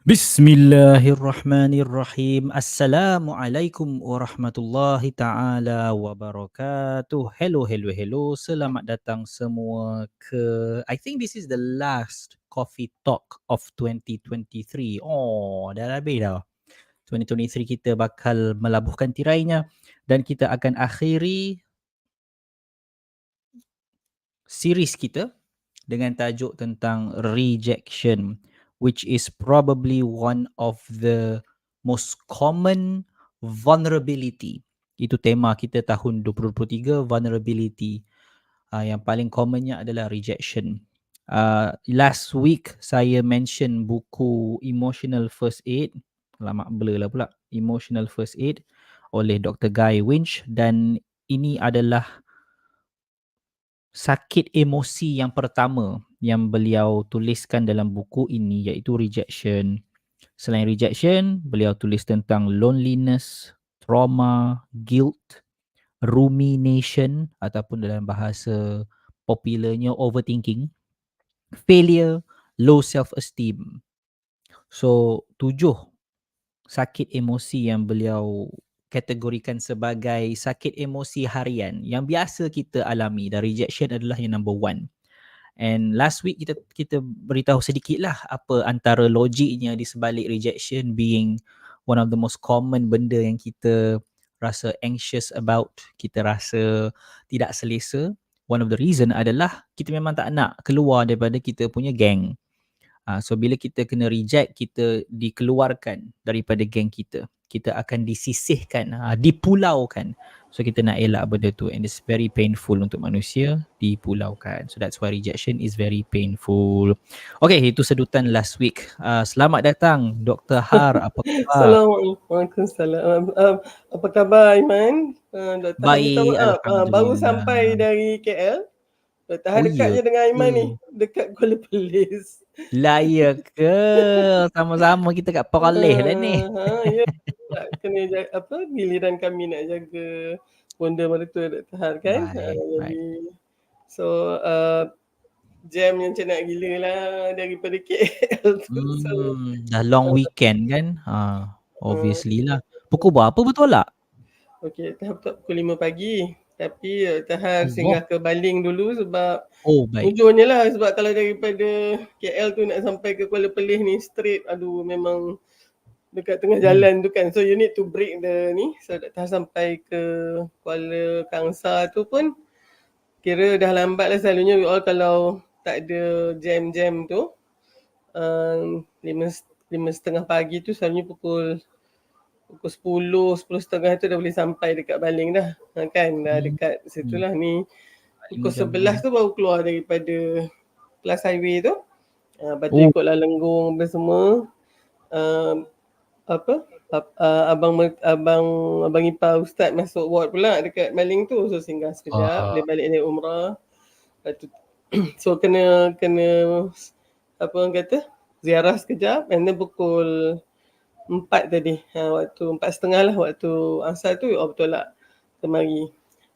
Bismillahirrahmanirrahim. Assalamualaikum warahmatullahi taala wabarakatuh. Hello. Selamat datang semua ke I think this is the last coffee talk of 2023. Oh, dah habis dah. 2023 kita bakal melabuhkan tirainya dan kita akan akhiri series kita dengan tajuk tentang rejection, which is probably one of the most common vulnerability. Itu tema kita tahun 2023, vulnerability. Yang paling commonnya adalah rejection. Last week saya mention buku Emotional First Aid, lama blur lah pula, Emotional First Aid oleh Dr. Guy Winch, dan ini adalah sakit emosi yang pertama yang beliau tuliskan dalam buku ini, iaitu rejection. Selain rejection, beliau tulis tentang loneliness, trauma, guilt, rumination ataupun dalam bahasa popularnya overthinking, failure, low self-esteem. So, 7 sakit emosi yang beliau kategorikan sebagai sakit emosi harian yang biasa kita alami, dan rejection adalah yang number one. And last week kita beritahu sedikit lah apa antara logiknya di sebalik rejection being one of the most common benda yang kita rasa anxious about, kita rasa tidak selesa. One of the reason adalah kita memang tak nak keluar daripada kita punya gang. So bila kita kena reject, kita dikeluarkan daripada geng kita. Kita akan disisihkan, dipulaukan. So kita nak elak benda tu, and it's very painful untuk manusia dipulaukan. So that's why rejection is very painful. Okay, itu sedutan last week. Selamat datang Dr. Har, apa khabar? Assalamualaikum. Apa khabar Aiman? Dr. Har minta Baik, maaf. Baru Alhamdulillah. sampai dari KL. Dr. Har dekat je dengan Aiman ni. Dekat Kuala Perlis. Lah ya ke? Sama-sama kita kat Perlis lah ni. Ya. Kena giliran kami nak jaga bonda mertua Dr. Har kan. Jadi so jam yang cenak gila lah daripada KL tu. Dah long weekend kan? Obviously lah. Pukul berapa betul tak? Okey, pukul 5 pagi. Tapi Tahar singgah ke Baling dulu sebab ujungnya lah. Sebab kalau daripada KL tu nak sampai ke Kuala Perlis ni straight, aduh memang dekat tengah jalan tu kan. So you need to break the ni. So Tahar sampai ke Kuala Kangsar tu pun kira dah lambat lah. Selalunya we all kalau tak ada jam-jam tu 5:30 pagi tu, selalunya pukul 10:30 tu dah boleh sampai dekat Baling dah. Kan dah dekat situ lah ni. Pukul 11 tu baru keluar daripada Plus Highway tu. Lepas tu ikutlah Lenggong apa semua. Abang ipar ustaz masuk ward pula dekat Baling tu. So singgah sekejap, dia balik dari umrah. Lepas tu so kena apa orang kata, ziarah sekejap, and then pukul 4 tadi, waktu 4:30 lah, waktu asar tu, betul lah kemari.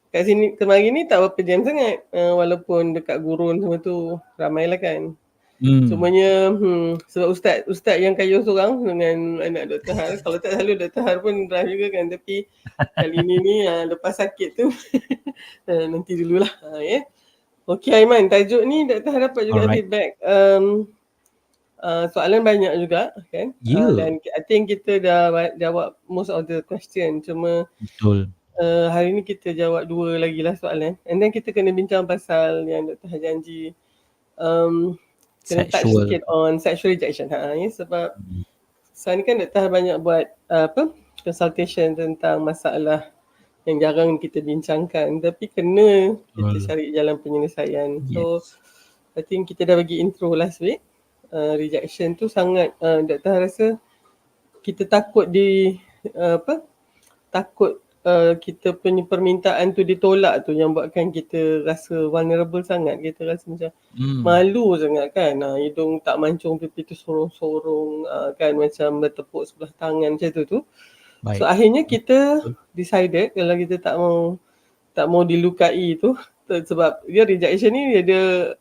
Kat sini kemari ni tak berapa jam sangat, walaupun dekat gurun semua tu ramai lah kan. Semuanya sebab ustaz yang kayu seorang dengan anak Dr. Har. Kalau tak selalu Dr. Har pun drive juga kan, tapi kali ni lepas sakit tu nanti dululah ya. Okey Aiman, tajuk ni Dr. Har dapat juga feedback. Soalan banyak juga kan. Dan I think kita dah jawab most of the question. Cuma hari ni kita jawab 2 lagi lah soalan. And then kita kena bincang pasal yang Dr. Har janji kena touch sikit on sexual rejection. Sebab sekarang ni kan Dr. Har banyak buat consultation tentang masalah yang jarang kita bincangkan, tapi kena kita cari jalan penyelesaian. So I think kita dah bagi intro last week. Rejection tu sangat Dr. Har rasa kita takut takut kita punya permintaan tu ditolak tu yang buatkan kita rasa vulnerable sangat. Kita rasa macam malu sangat kan, hidung tak mancung, pipi tu sorong-sorong kan, macam bertepuk sebelah tangan macam tu. So akhirnya kita decided kalau kita tak mau dilukai tu, sebab dia rejection ni dia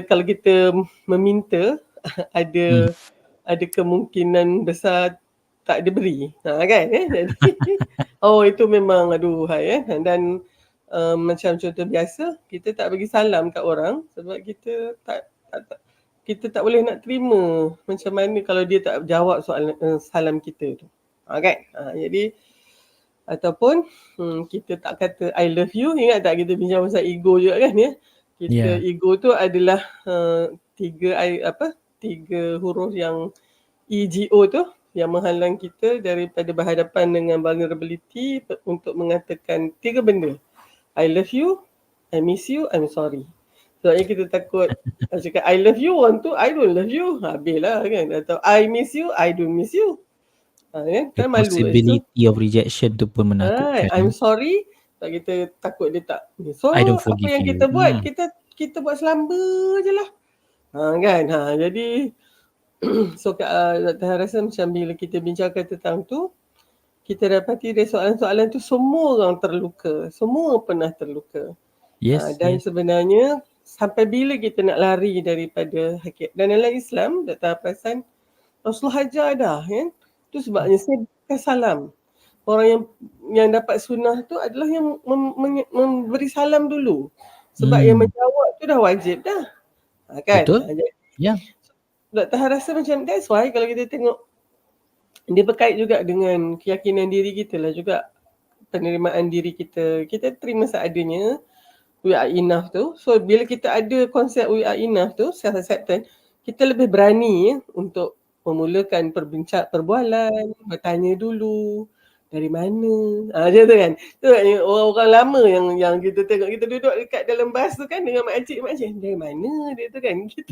kalau kita meminta ada ada kemungkinan besar tak diberi. Kan? Jadi, itu memang aduhai. Dan macam contoh biasa, kita tak bagi salam kat orang sebab kita kita tak boleh nak terima macam mana kalau dia tak jawab soalan salam kita tu. Kan? Jadi ataupun kita tak kata I love you. Ingat tak kita bincang pasal ego juga kan ya? Kita ego tu adalah tiga huruf yang EGO tu yang menghalang kita daripada berhadapan dengan vulnerability untuk mengatakan tiga benda. I love you, I miss you, I'm sorry. Sebabnya kita takut cakap I love you, orang tu I don't love you. Habislah kan. Atau I miss you, I don't miss you. The Kan malu kat situ. possibility of rejection tu pun menakutkan. I'm sorry. Tak kita takut dia tak. So I don't apa forgive yang you. kita buat, kita buat selamba je lah. Kan. Jadi so Dr. rasa macam bila kita bincangkan tentang tu, kita dapati dari soalan-soalan tu semua orang terluka. Semua pernah terluka. Yes, Dan yes. sebenarnya sampai bila kita nak lari daripada hakikat. Dan dalam Islam, Dr. perasan Rasulullah hajar dah kan. Tu sebabnya saya bukan salam. Orang yang dapat sunnah tu adalah yang memberi salam dulu. Sebab yang menjawab tu dah wajib dah. Kan? Betul. Ya. Dr. rasa macam that's why kalau kita tengok dia berkait juga dengan keyakinan diri kita lah juga. Penerimaan diri kita. Kita terima seadanya. We are enough tu. So bila kita ada konsep we are enough tu, self-acceptance, kita lebih berani untuk memulakan perbualan, bertanya dulu dari mana. Macam tu kan. Tu orang-orang lama yang kita tengok, kita duduk dekat dalam bas tu kan dengan makcik dari mana dia tu kan. Kita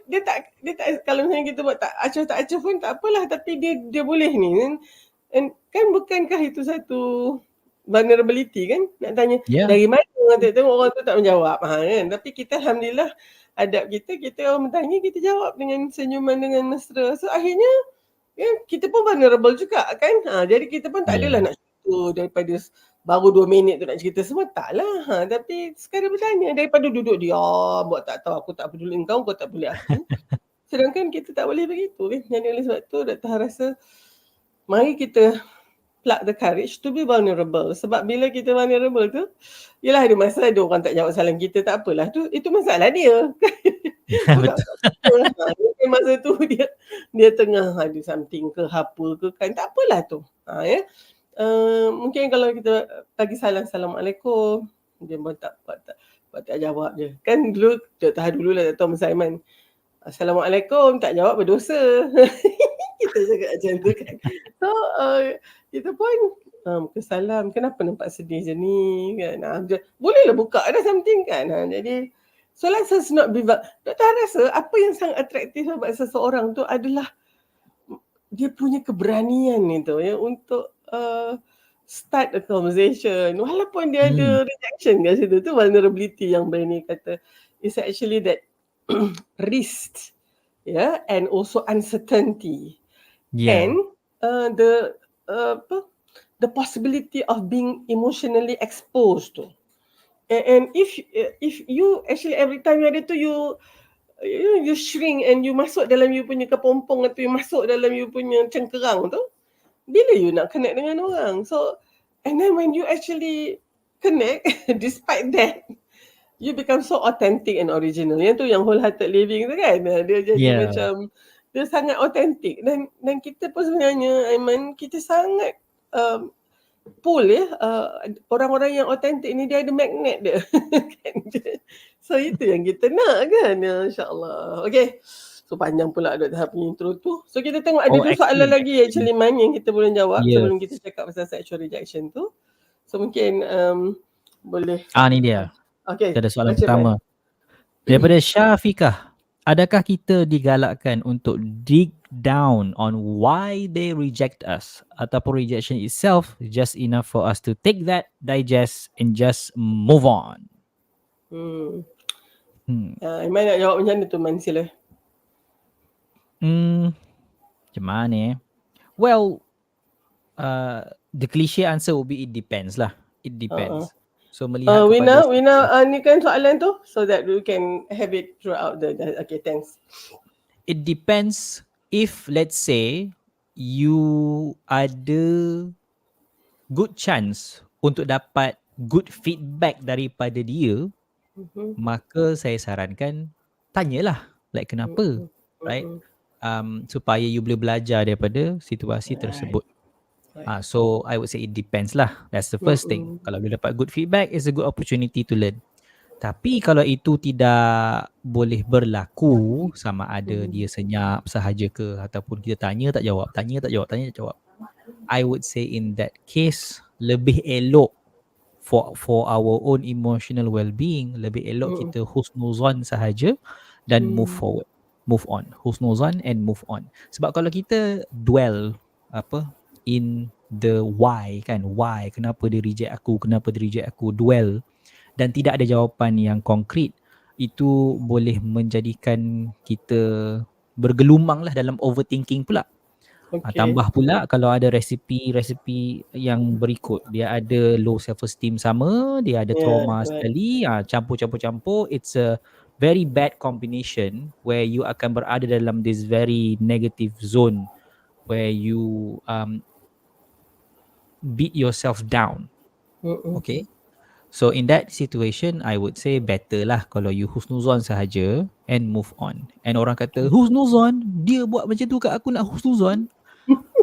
dia tak kalau misalnya kita buat tak acuh pun tak apalah, tapi dia boleh ni. Kan bukankah itu satu vulnerability kan? Nak tanya dari mana, tengok orang tu tak menjawab kan. Tapi kita alhamdulillah adab kita orang bertanya, kita jawab dengan senyuman, dengan mesra. So akhirnya kita pun vulnerable juga kan. Jadi kita pun tak adalah nak cerita daripada baru 2 minit tu nak cerita semua, taklah. Tapi sekadar bertanya daripada duduk diam, buat tak tahu, aku tak peduli engkau tak peduli aku. Sedangkan kita tak boleh begitu kan. Jadi oleh sebab tu Dr. rasa mari kita pluck the courage to be vulnerable. Sebab bila kita vulnerable tu, yelah ada masa ada orang tak jawab salam kita, tak apalah. Itu masalah dia. Mungkin masa tu dia tengah ada something ke apa ke kan, tak apalah tu. Mungkin kalau kita bagi salam, Assalamualaikum, dia pun tak jawab je. Kan dulu, tahan dulu lah, tak tahu masa Aiman. Assalamualaikum, tak jawab berdosa. Kita cakap macam tu kan. So, kita pun salam, kenapa nampak sedih je ni kan. Bolehlah buka ada something kan. Jadi, so let's not be Dr. rasa apa yang sangat atraktif sebab seseorang tu adalah dia punya keberanian itu ya untuk start a conversation walaupun dia ada rejection kat situ. Tu vulnerability yang berani kata. It's actually that risk and also uncertainty and the possibility of being emotionally exposed to. And if you actually every time you ada tu you shrink and you masuk dalam you punya kepompong atau you masuk dalam you punya cengkerang tu, bila you nak connect dengan orang. So and then when you actually connect despite that, you become so authentic and original. Yang tu yang wholehearted living tu kan. Dia jadi macam dia sangat authentic dan kita pun sebenarnya Aiman, kita sangat pull orang-orang yang authentic ni, dia ada magnet dia. So itu yang kita nak kan. InsyaAllah. Okay. So panjang pula Dr. punya intro tu. So kita tengok ada 2 soalan lagi actually Man yang kita boleh jawab sebelum kita cakap pasal sexual rejection tu. So mungkin boleh. Ni dia. Okay. Kita ada soalan pertama. Daripada Syafiqah. Adakah kita digalakkan untuk dig down on why they reject us? Ataupun rejection itself just enough for us to take that, digest and just move on? Aiman nak jawab macam mana tu Man, sila. Macam mana Well, the cliche answer will be it depends lah. It depends. So melihat kepada Wina ni kan soalan tu so that we can have it throughout the okay, thanks. It depends if let's say you ada good chance untuk dapat good feedback daripada dia, Mhm. maka saya sarankan tanyalah like kenapa, Mm-mm. right? Mm-mm. Supaya you boleh belajar daripada situasi Right. tersebut. Right. So I would say it depends lah. That's the first thing. Mm-mm. Kalau boleh dapat good feedback, it's a good opportunity to learn. Tapi kalau itu tidak boleh berlaku, sama ada Mm. dia senyap sahaja ke ataupun kita tanya tak jawab, tanya tak jawab, tanya tak jawab. I would say in that case lebih elok for our own emotional well-being, lebih elok Mm. kita husnuzon sahaja dan move Mm. forward. Move on. Husnuzon and move on. Sebab kalau kita dwell apa in the why kan, why, kenapa dia reject aku, kenapa dia reject aku, dwell dan tidak ada jawapan yang konkret, itu boleh menjadikan kita bergelumang lah dalam overthinking pula. Okay. Tambah pula kalau ada resipi-resipi yang berikut, dia ada low self esteem sama, dia ada Yeah. trauma Right. sekali, campur-campur-campur, it's a very bad combination where you akan berada dalam this very negative zone where you beat yourself down. Mm-mm. Okay? So in that situation, I would say better lah kalau you husnuzon sahaja and move on. And orang kata, husnuzon? Dia buat macam tu kat aku nak husnuzon?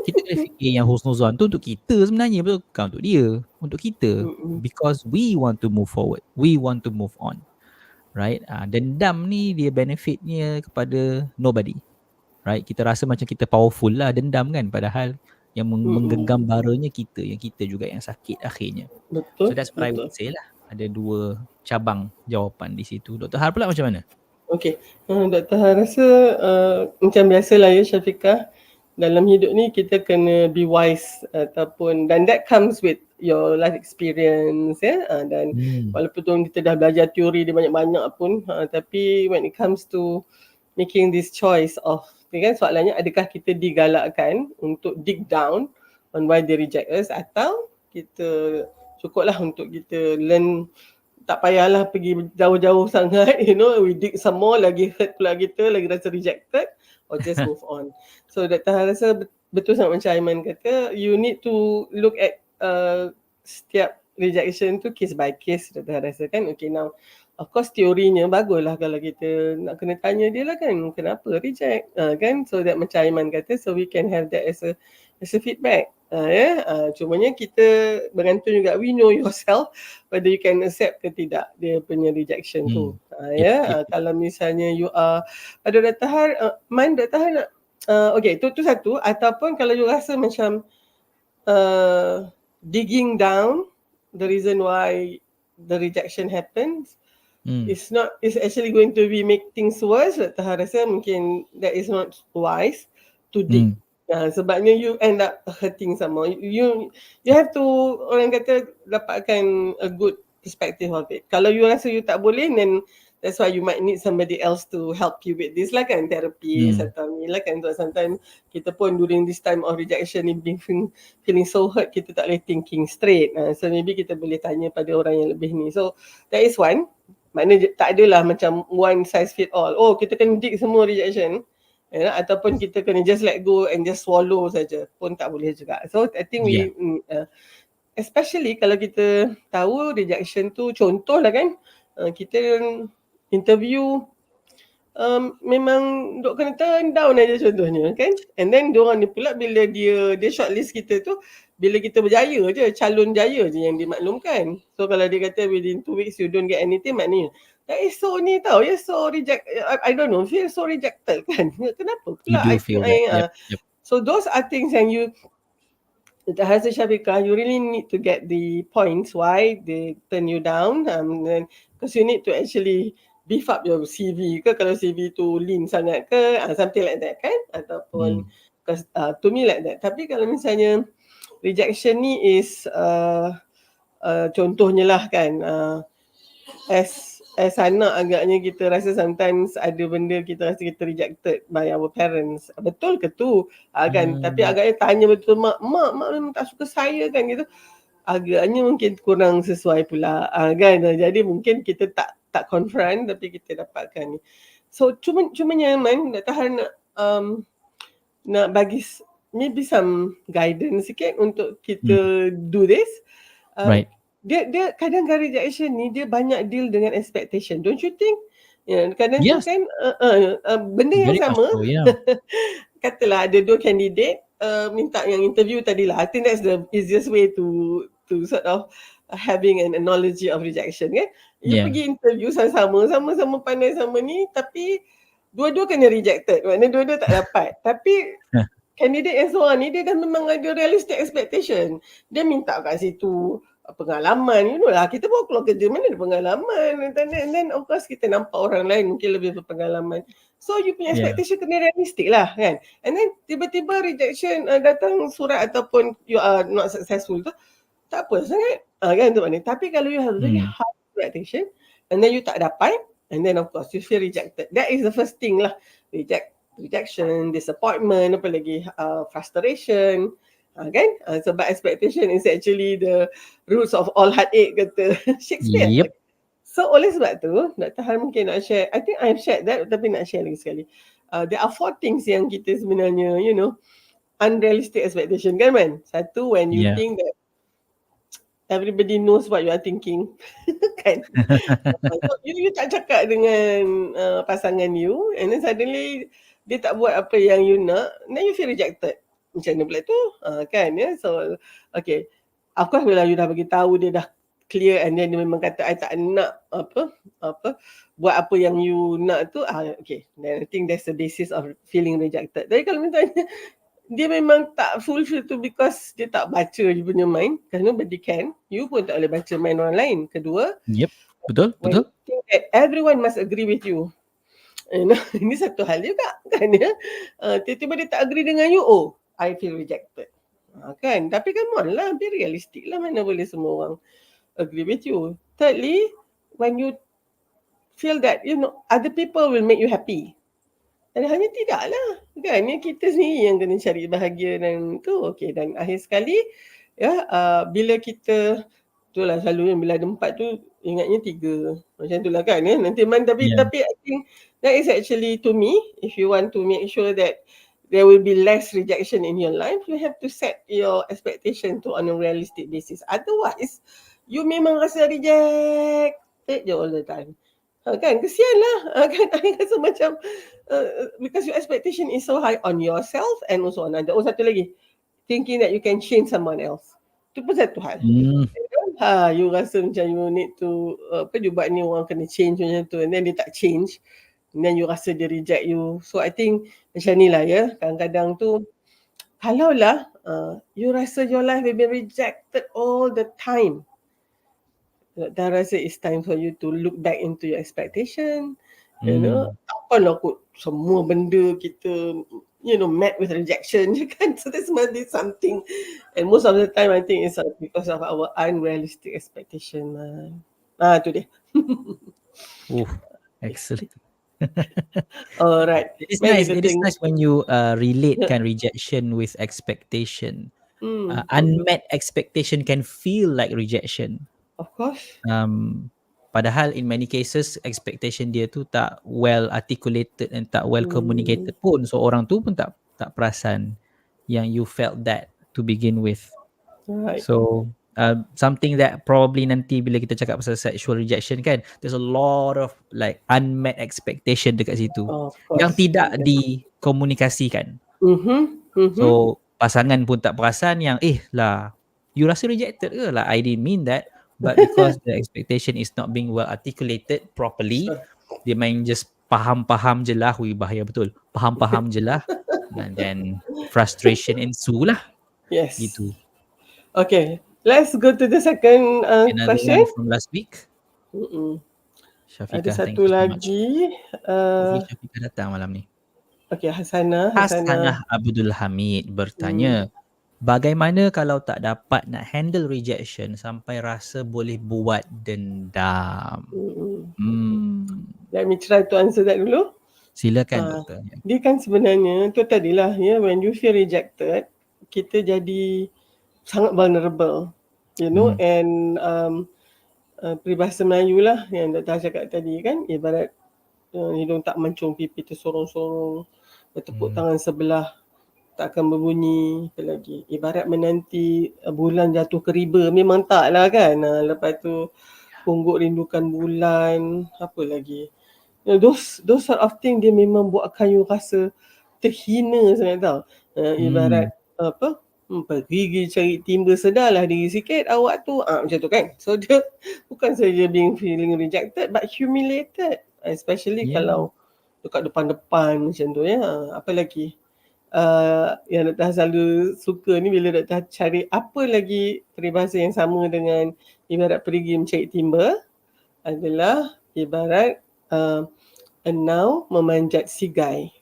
Kita kena fikir yang husnuzon tu untuk kita sebenarnya, betul? Bukan untuk dia, untuk kita. Mm-mm. Because we want to move forward. We want to move on. Right? Dendam ni dia benefitnya kepada nobody. Right? Kita rasa macam kita powerful lah dendam kan. Padahal yang Mm-mm. menggambaranya kita. Yang kita juga yang sakit akhirnya. So Betul. that's what I would Betul. say lah. Ada dua cabang jawapan di situ. Dr. Har pula macam mana? Okey. Dr. Han rasa macam biasalah ya Syafiqah, dalam hidup ni kita kena be wise ataupun dan that comes with your life experience ya. Dan walaupun kita dah belajar teori dia banyak-banyak pun tapi when it comes to making this choice of kan soalannya adakah kita digalakkan untuk dig down on why they reject us atau kita cukuplah untuk kita learn, tak payahlah pergi jauh-jauh sangat, we dig some more, lagi hurt pula kita, lagi rasa rejected, or just move on. So Dr. Han rasa betul sangat macam Aiman kata, you need to look at setiap rejection tu case by case. Dr. Han rasa kan, okay now of course teorinya baguslah kalau kita nak kena tanya dia lah kan, kenapa reject kan, so that macam Aiman kata, so we can have that as a feedback. Cumanya kita bergantung juga, we know yourself whether you can accept ke tidak dia punya rejection tu. Yep. Kalau misalnya you are ada Dr. Har, mind Dr. Har nak okay, tu satu. Ataupun kalau you rasa macam digging down the reason why the rejection happens, it's actually going to be make things worse. Dr. Har rasa mungkin that is not wise to dig. Sebabnya you end up hurting sama. You have to, orang kata, dapatkan a good perspective of it. Kalau you rasa you tak boleh, then that's why you might need somebody else to help you with this lah kan, therapist atau ni lah kan. So sometimes kita pun during this time of rejection ni feeling so hurt, kita tak boleh thinking straight. So maybe kita boleh tanya pada orang yang lebih ni. So that is one. Maknanya tak adalah macam one size fit all. Oh, kita kena dig semua rejection. Ataupun kita kena just let go and just swallow saja, pun tak boleh juga. So I think we especially kalau kita tahu rejection tu, contoh lah kan, kita interview memang dok kena turn down aja contohnya kan, and then diorang ni pula bila dia shortlist kita tu, bila kita berjaya je, calon jaya je yang dimaklumkan. So kalau dia kata within 2 weeks you don't get anything, maknanya that is so ni tau, so reject, I don't know, feel so rejected kan. Kenapa You pula do I feel think that. Yep. So those are things yang you, Hazrat Syafiqah, you really need to get the points why they turn you down, because you need to actually beef up your CV ke, kalau CV tu lean sangat ke, something like that kan, ataupun to me like that. Tapi kalau misalnya rejection ni is contohnya lah kan, as anak agaknya kita rasa sometimes ada benda kita rasa kita rejected by our parents. Betul ke tu? Kan? Tapi agaknya tanya betul, mak memang tak suka saya kan gitu. Agaknya mungkin kurang sesuai pula kan. Jadi mungkin kita tak confront, tapi kita dapatkan ni. So cumanya Aiman nak tahan nak bagi maybe some guidance sikit untuk kita do this. Right. Dia kadang-kadang rejection ni dia banyak deal dengan expectation, don't you think? Kadang tu Yes, kan benda yang very much sama. so, yeah. Katalah ada 2 candidate minta yang interview tadilah. I think that's the easiest way to sort of having an analogy of rejection kan. You Yeah. pergi interview sama-sama pandai sama ni, tapi dua-dua kena rejected. Maknanya dua-dua tak dapat. Tapi candidate yang seorang ni dia dah memang ada realistic expectation. Dia minta kat situ pengalaman, you know lah, kita baru keluar kerja, mana ada pengalaman. And then of course kita nampak orang lain mungkin lebih berpengalaman. So you punya Yeah. expectation kena realistic lah kan. And then tiba-tiba rejection datang surat ataupun you are not successful tu, tak apa sangat kan tu maknanya. Tapi kalau you have very high expectation and then you tak dapat, and then of course you feel rejected. That is the first thing lah. Rejection, disappointment, apa lagi, frustration, kan? Sebab expectation is actually the roots of all heartache, kata Shakespeare. Yep. So oleh sebab tu, nak tahan mungkin nak share, I think I've shared that, tapi nak share lagi sekali. There are 4 things yang kita sebenarnya, unrealistic expectation kan man? Satu, when you think that everybody knows what you are thinking. Kan? So, you tak cakap dengan pasangan you, and then suddenly dia tak buat apa yang you nak, then you feel rejected. Macam mana pula tu? Kan ya? So, okay. Of course bila you dah bagi tahu dia dah clear, and then dia memang kata I tak nak buat apa yang you nak tu, okay. Then I think that's the basis of feeling rejected. Tapi kalau misalnya dia memang tak fulfill tu because dia tak baca you punya mind, because nobody can, you pun tak boleh baca mind orang lain. Kedua, Yep. Betul. when you think that everyone must agree with you, ini satu hal juga kan ya. Tiba-tiba dia tak agree dengan you, oh I feel rejected. Kan? Tapi come on lah, be realistic lah, mana boleh semua orang agree with you. Thirdly, when you feel that other people will make you happy, dan hanya tidaklah kan, kita sendiri yang kena cari bahagia dan tu. Okey, dan akhir sekali ya, bila kita itulah selalunya bila ada 4 tu ingatnya 3 macam itulah kan ya. Nanti tapi I think that is actually, to me, if you want to make sure that there will be less rejection in your life, you have to set your expectation to on a realistic basis. Otherwise you memang rasa rejected je all the time. Kan, kesian lah kan. I rasa macam because your expectation is so high on yourself and also on other. Oh, satu lagi, thinking that you can change someone else. Itu pun satu hal. You rasa macam you need to you buat ni orang kena change macam tu, and then dia tak change, and then you rasa dia reject you. So I think macam ni lah ya. Kadang-kadang tu kalaulah you rasa your life will be rejected all the time, dah rasa it's time for you to look back into your expectation. Takkanlah kot semua benda kita met with rejection je kan. So this must be something, and most of the time I think it's because of our unrealistic expectation. Tu dia. Excellent. Alright. It is nice. It is nice when you relate kan rejection with expectation. Unmet expectation can feel like rejection. Of course. Padahal in many cases expectation dia tu tak well articulated and tak well communicated pun. So orang tu pun tak perasan yang you felt that to begin with. Right. So something that probably nanti bila kita cakap pasal sexual rejection kan, there's a lot of like unmet expectation dekat situ yang tidak dikomunikasikan. So pasangan pun tak perasan yang lah you rasa rejected ke lah, I didn't mean that, but because the expectation is not being well articulated properly, dia main just faham-faham je lah. Bahaya betul, faham-faham je lah, and then frustration ensue lah. Yes. Gitu. Okay, let's go to the second another question. One from last week. Syafiqah, ada satu lagi. Hopefully Syafiqah datang malam ni. Okay, Hasanah Abdul Hamid bertanya, bagaimana kalau tak dapat nak handle rejection sampai rasa boleh buat dendam? Let me try to answer that dulu. Silakan doktor. Dia kan sebenarnya tu tadilah ya, when you feel rejected, kita jadi sangat vulnerable, and peribahasa Melayu lah yang Dr. cakap tadi kan, ibarat hidung tak mancung, pipi tersorong-sorong, bertepuk tangan sebelah tak akan berbunyi. Apa lagi? Ibarat menanti bulan jatuh ke riba. Memang tak lah kan. Lepas tu pungguk rindukan bulan. Apa lagi? Those sort of thing dia memang buatkan you rasa terhina sangat tau. Ibarat apa? Pergi cari timba, sedarlah diri sikit awak tu. Macam tu kan. So dia bukan saja feeling rejected but humiliated. Especially Yeah. kalau dekat depan-depan macam tu ya. Apa lagi? Yang Dr. selalu suka ni bila Dr. cari apa lagi peribahasa yang sama dengan ibarat pergi mencari timba adalah ibarat enau memanjat sigai.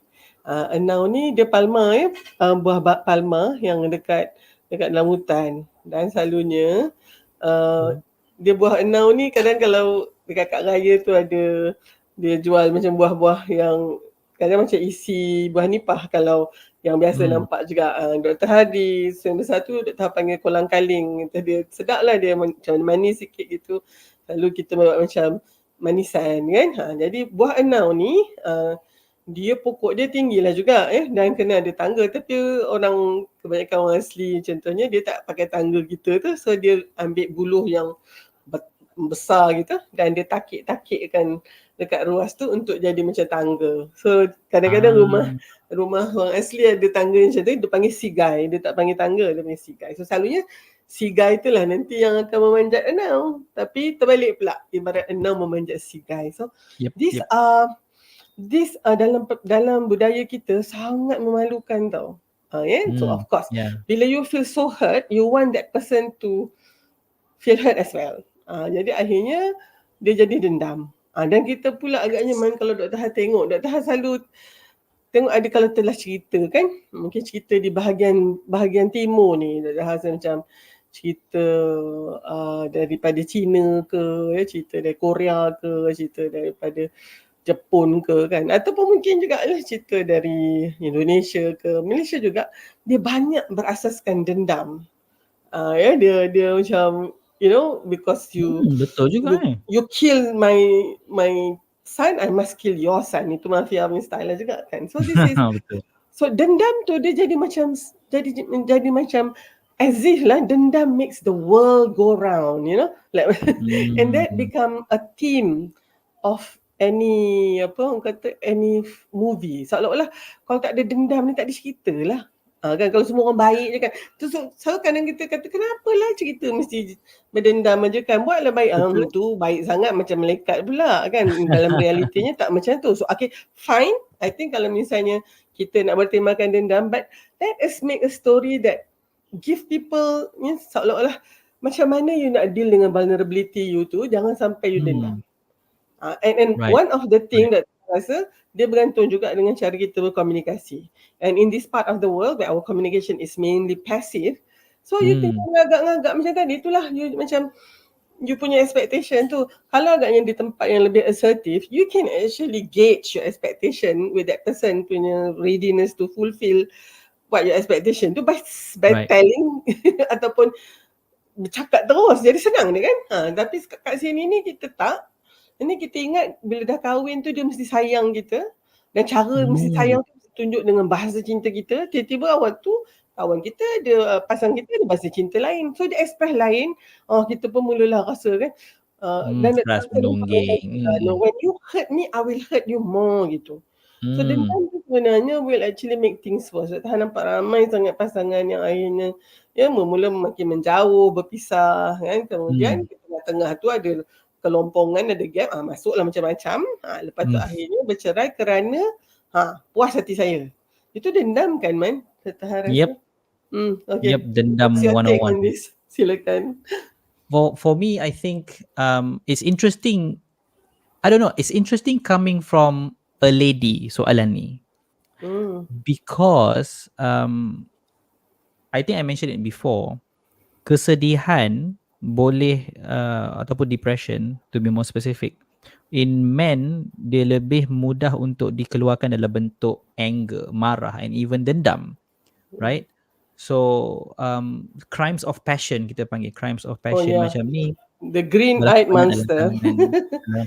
Enau ni dia palma ya, buah palma yang dekat dalam hutan dan selalunya dia buah enau ni kadang kalau dekat kat raya tu ada dia jual macam buah-buah yang kadang macam isi buah nipah kalau yang biasa nampak juga. Dr. Hadis yang besar tu Dr. panggil kolang kaling. Dia sedap lah, dia macam manis sikit gitu. Lalu kita buat macam manisan kan. Jadi buah enau ni dia pokok dia tinggi lah juga dan kena ada tangga, tapi kebanyakan orang asli contohnya dia tak pakai tangga kita tu, so dia ambil buluh yang besar gitu dan dia takik-takikkan dekat ruas tu untuk jadi macam tangga. So kadang-kadang rumah orang asli ada tangga macam tu, dia panggil sigai, dia tak panggil tangga, dia panggil sigai. So selalunya sigai itulah nanti yang akan memanjat enau, tapi terbalik pula, ibarat enau memanjat sigai. So these are dalam budaya kita sangat memalukan tau. So of course bila you feel so hurt, you want that person to feel hurt as well. Jadi akhirnya dia jadi dendam. Dan kita pula agaknya kalau Dr. Ha tengok, Dr. Ha selalu tengok ada kalau telah cerita kan, mungkin cerita di bahagian timur ni, Dr. Ha macam cerita daripada China ke, cerita dari Korea ke, cerita daripada Jepun ke kan, ataupun mungkin juga cerita dari Indonesia ke Malaysia juga, dia banyak berasaskan dendam. Dia macam because betul juga you kill my son, I must kill your son. Itu mafia punya style juga kan. So this is betul. so dendam tu dia jadi macam as if lah dendam makes the world go round, like and that become a theme of any any movie. Seolah-olah kalau tak ada dendam ni tak ada cerita lah. Kan kalau semua orang baik je kan. So kadang kita kata kenapa lah cerita mesti berdendam aja kan. Buatlah baik. Tu baik sangat macam malaikat pula kan. Dalam realitinya tak macam tu. So okay, fine. I think kalau misalnya kita nak bertemakan dendam, but let us make a story that give people seolah-olah macam mana you nak deal dengan vulnerability you tu, jangan sampai you dendam. And one of the thing that saya rasa dia bergantung juga dengan cara kita berkomunikasi. And in this part of the world where our communication is mainly passive, so you tengok ngagak-ngagak macam tadi, itulah you macam you punya expectation tu. Kalau agaknya di tempat yang lebih assertive, you can actually gauge your expectation with that person punya readiness to fulfill what your expectation tu by telling ataupun bercakap terus, jadi senang dia kan. Tapi kat sini ni kita tak. Ini kita ingat bila dah kahwin tu dia mesti sayang kita, dan cara mesti sayang tu tunjuk dengan bahasa cinta kita. Tiba-tiba kawan kita ada, pasang kita ada bahasa cinta lain, so dia express lain. Kita pun mulalah rasa kan dan keras menonggeng. when you hurt me, I will hurt you more gitu. So dendam tu sebenarnya will actually make things worse. Saya nampak ramai sangat pasangan yang akhirnya mula makin menjauh, berpisah kan. Kemudian di tengah-tengah tu ada kelompongan, ada gap, masuklah macam-macam. Lepas tu akhirnya bercerai kerana puas hati saya. Itu dendam kan, Man? Saya rasa. Okay. Dendam What's your take 101. on this? Silakan. For me, I think it's interesting. I don't know. It's interesting coming from a lady, soalan ni. Because I think I mentioned it before. Kesedihan boleh ataupun depression, to be more specific, in men dia lebih mudah untuk dikeluarkan dalam bentuk anger, marah, and even dendam, right? So crimes of passion, kita panggil crimes of passion macam ni, The green-eyed Berlaku banyak dalam monster.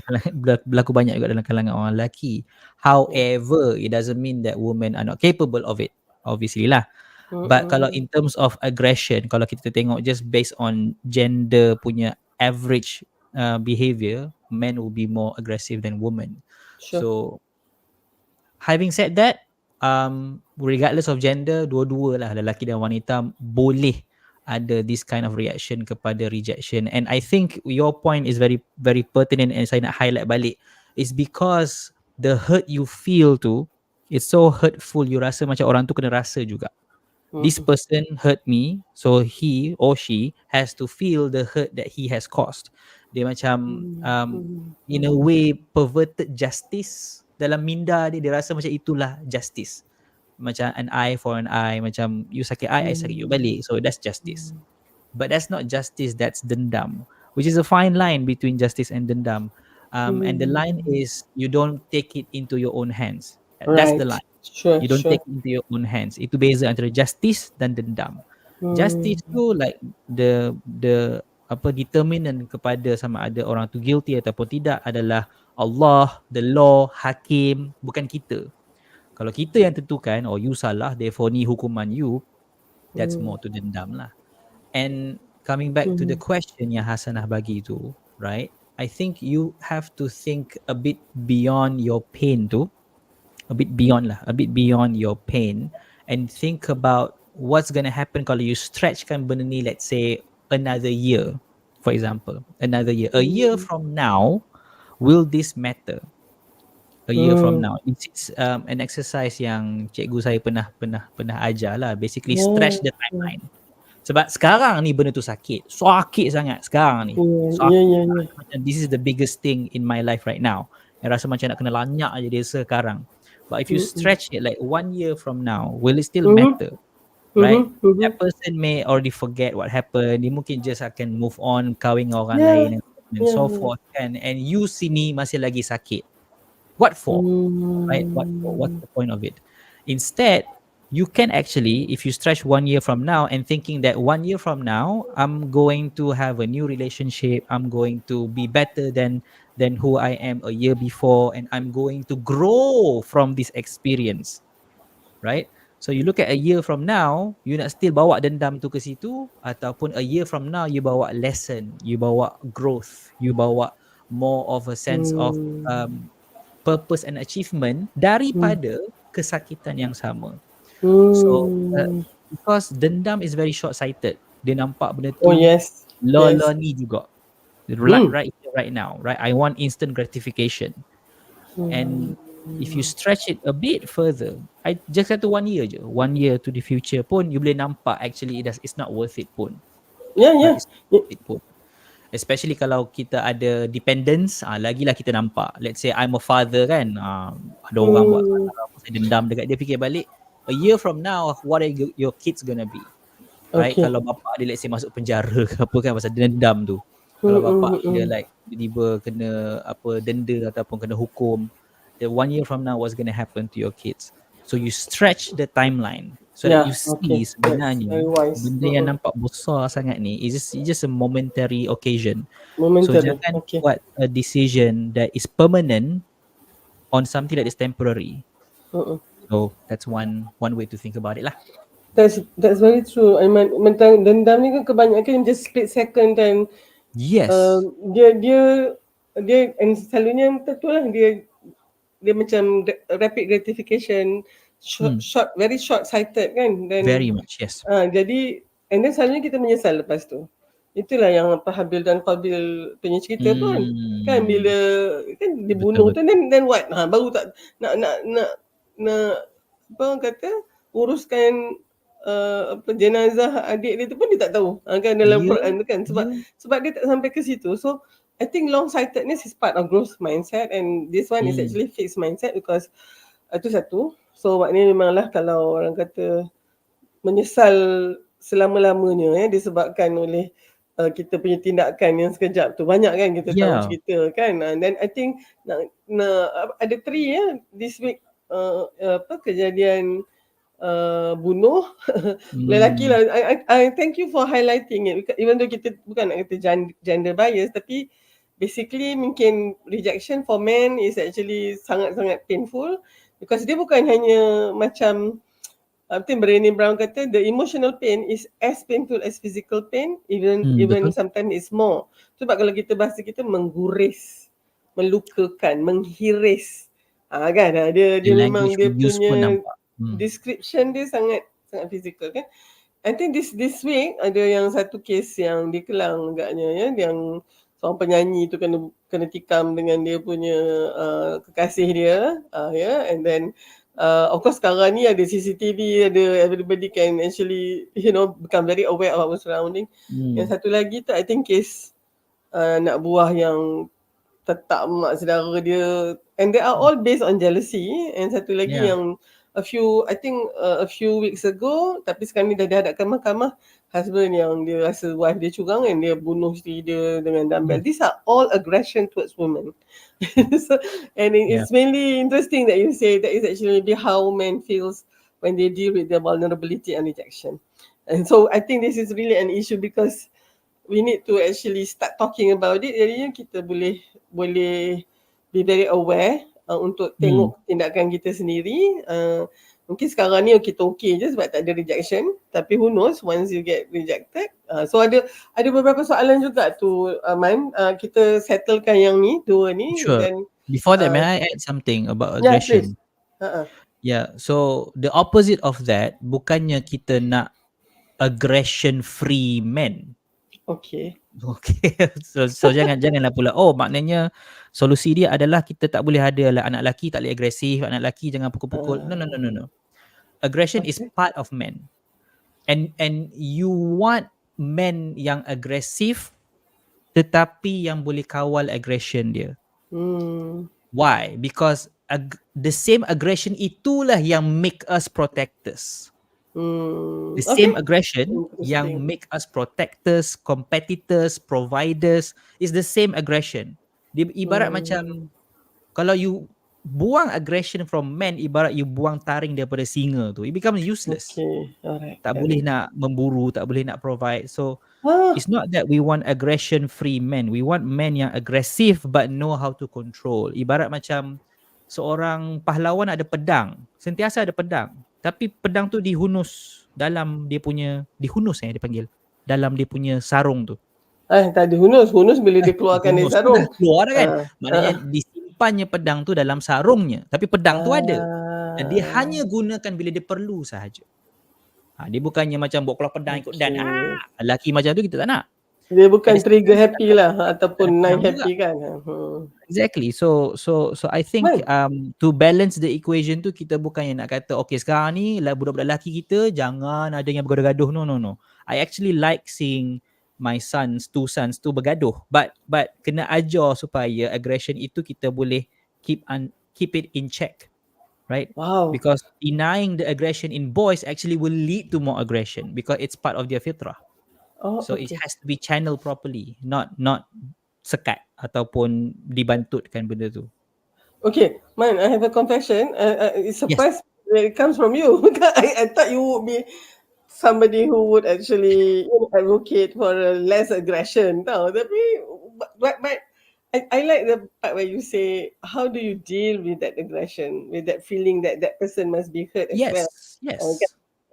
kalangan berlaku banyak juga dalam kalangan orang lelaki. Yeah. However, it doesn't mean that women are not capable of it, obviously lah. But kalau Mm-mm. in terms of aggression, kalau kita tengok just based on gender punya average behavior, men will be more aggressive than women. Sure. So having said that, regardless of gender, dua-dua lah, lelaki dan wanita boleh ada this kind of reaction kepada rejection. And I think your point is very very pertinent, and saya nak highlight balik. It's because the hurt you feel tu, it's so hurtful, you rasa macam orang tu kena rasa juga. This Mm-mm. person hurt me, so he or she has to feel the hurt that he has caused. Dia macam in a way perverted justice dalam minda dia, dia rasa macam itulah justice. Macam an eye for an eye, macam you sakit I sakit you balik. So that's justice. But that's not justice, that's dendam, which is a fine line between justice and dendam. And the line is you don't take it into your own hands. That's the Right. line. Sure, You don't take sure. it into your own hands. Itu beza antara justice dan dendam. Hmm. Justice tu like the apa determinant kepada sama ada orang tu guilty ataupun tidak adalah Allah, the law, hakim, bukan kita. Kalau kita yang tentukan, oh you salah, therefore ni hukuman you, that's more to dendam lah. And coming back to the question yang Hasanah bagi tu, right? I think you have to think a bit beyond your pain tu, a bit beyond lah, a bit beyond your pain, and think about what's going to happen kalau you stretchkan benda ni, let's say another year, for example, another year. A year from now, will this matter? A year from now. It's an exercise yang cikgu saya pernah ajar lah. Basically stretch Yeah. the timeline. Sebab sekarang ni benda tu sakit sangat sekarang ni. Yeah, Sakit yeah, sangat. yeah. Macam this is the biggest thing in my life right now. Yang rasa macam nak kena lanyak je dia sekarang. But if you stretch it like 1 year from now, will it still matter? Right? That person may already forget what happened. Dia mungkin just akan move on, kahwin dengan orang lain Yeah. and so forth kan. And you sini masih lagi sakit. What for? Right? What for? What's the point of it? Instead, you can actually, if you stretch 1 year from now and thinking that 1 year from now, I'm going to have a new relationship, I'm going to be better than who I am a year before, and I'm going to grow from this experience, right? So you look at a year from now, you nak still bawa dendam tu ke situ, ataupun a year from now, you bawa lesson, you bawa growth, you bawa more of a sense of purpose and achievement daripada kesakitan yang sama. So because dendam is very short-sighted, dia nampak benda Oh, tu yes. Yes. law ni juga, right here, right now, right? I want instant gratification. And if you stretch it a bit further, I just kata 1 year je, 1 year to the future pun you boleh nampak actually it's not worth it pun, Yeah, right? yeah. It's not worth it pun. Especially kalau kita ada dependence, lagilah kita nampak. Let's say I'm a father kan, ada orang buat salah, saya dendam dekat dia, fikir balik, a year from now, what are your kids gonna be? Right? Okay. Kalau bapak dia let's say masuk penjara ke apa kan pasal dendam tu. Kalau bapak dia like tiba-tiba kena apa denda ataupun kena hukum, the 1 year from now what's gonna happen to your kids? So you stretch the timeline so that you Yeah, see okay. That's very sebenarnya wise. benda yang nampak besar sangat ni is just a momentary occasion. So Momentary. jangan Okay. buat a decision that is permanent on something that is temporary. So that's one way to think about it lah. That's very true. Aiman, dendam ni kan kebanyakan just split second dan Yes. dia and selalunya betul lah dia macam rapid gratification, very short sighted kan, dan Very much, yes. jadi and then selalunya kita menyesal lepas tu. Itulah yang Habil dan Qabil punya cerita tu kan bila kan dibunuh tu, then what, baru tak nak apa orang kata uruskan apa jenazah adik dia tu pun dia tak tahu kan dalam Quran tu kan, sebab dia tak sampai ke situ. So I think long sightedness is part of growth mindset, and this one is actually fixed mindset because itu satu. So maknanya memanglah kalau orang kata menyesal selama-lamanya disebabkan oleh kita punya tindakan yang sekejap tu, banyak kan kita tahu cerita kan. Then I think ada 3 this week apa kejadian bunuh lelaki Hmm. lah. I thank you for highlighting it, even though kita bukan nak kata gender bias, tapi basically mungkin rejection for men is actually sangat-sangat painful, because dia bukan hanya macam I think Brené Brown kata the emotional pain is as painful as physical pain, even Betul. sometimes it's more. Sebab kalau kita bahasa kita mengguris, melukakan, menghiris. Kan The dia memang language we dia use pun punya nampak. description dia sangat sangat physical kan. I think this week ada yang satu case yang di Kelang agaknya ya, yang seorang penyanyi tu kena tikam dengan dia punya kekasih dia ya, and then of course sekarang ni ada CCTV, ada everybody can actually become very aware of our surrounding. Yang satu lagi tu I think case anak buah yang tetap mak saudara dia, and they are all based on jealousy. And satu lagi Yeah. yang a few weeks ago, tapi sekarang ni dah dihadapkan mahkamah, husband yang dia rasa wife dia curang and dia bunuh isteri dia dengan dumbbell. These are all aggression towards women. So, and Yeah. it's mainly interesting that you say that is actually maybe how men feels when they deal with their vulnerability and rejection. And so I think this is really an issue, because we need to actually start talking about it. Jadinya kita boleh be very aware untuk tengok tindakan kita sendiri. Mungkin sekarang ni kita okay je sebab tak ada rejection, tapi who knows once you get rejected. So ada beberapa soalan juga tu, Man. Kita settlekan yang ni, dua ni, Sure. then Before that, may I add something about yeah, please. aggression? Yeah. So the opposite of that, bukannya kita nak aggression free men. Okay. Okay. So janganlah pula, oh maknanya solusi dia adalah kita tak boleh ada lah anak lelaki tak boleh agresif, anak lelaki jangan pukul-pukul. No. Aggression is Okay. part of men. And you want men yang agresif tetapi yang boleh kawal aggression dia. Why? Because the same aggression itulah yang make us protectors. The same aggression yang make us protectors, competitors, providers is the same aggression. Dia ibarat macam kalau you buang aggression from men, ibarat you buang taring daripada singa tu. It becomes useless. Okay, alright. Tak boleh nak memburu, tak boleh nak provide. So it's not that we want aggression free men. We want men yang agresif but know how to control. Ibarat macam seorang pahlawan ada pedang, sentiasa ada pedang, tapi pedang tu dihunus dalam dia punya, dia panggil, dalam dia punya sarung tu. Tak ada hunus bila dia keluarkan dari Hunus tu dah sarung. keluar dah kan. Maknanya disimpannya pedang tu dalam sarungnya, tapi pedang tu ada. Dan dia hanya gunakan bila dia perlu sahaja. Dia bukannya macam bawa keluar pedang ikut dan lelaki macam tu kita tak nak. Dia bukan trigger happy lah ataupun knife happy kan. Exactly. So I think to balance the equation tu, kita bukannya nak kata okay sekarang ni budak-budak lelaki kita jangan ada yang bergaduh-gaduh. No. I actually like seeing my two sons tu bergaduh, but kena ajar supaya aggression itu kita boleh keep it in check, right? Wow. Because denying the aggression in boys actually will lead to more aggression because it's part of their fitrah. So it has to be channeled properly, not sekat ataupun dibantutkan benda tu. Okay, Man, I have a confession. It's surprised when it comes from you. I thought you would be somebody who would actually advocate for less aggression. Tapi but I like the part where you say, how do you deal with that aggression, with that feeling that that person must be hurt as well. Yes.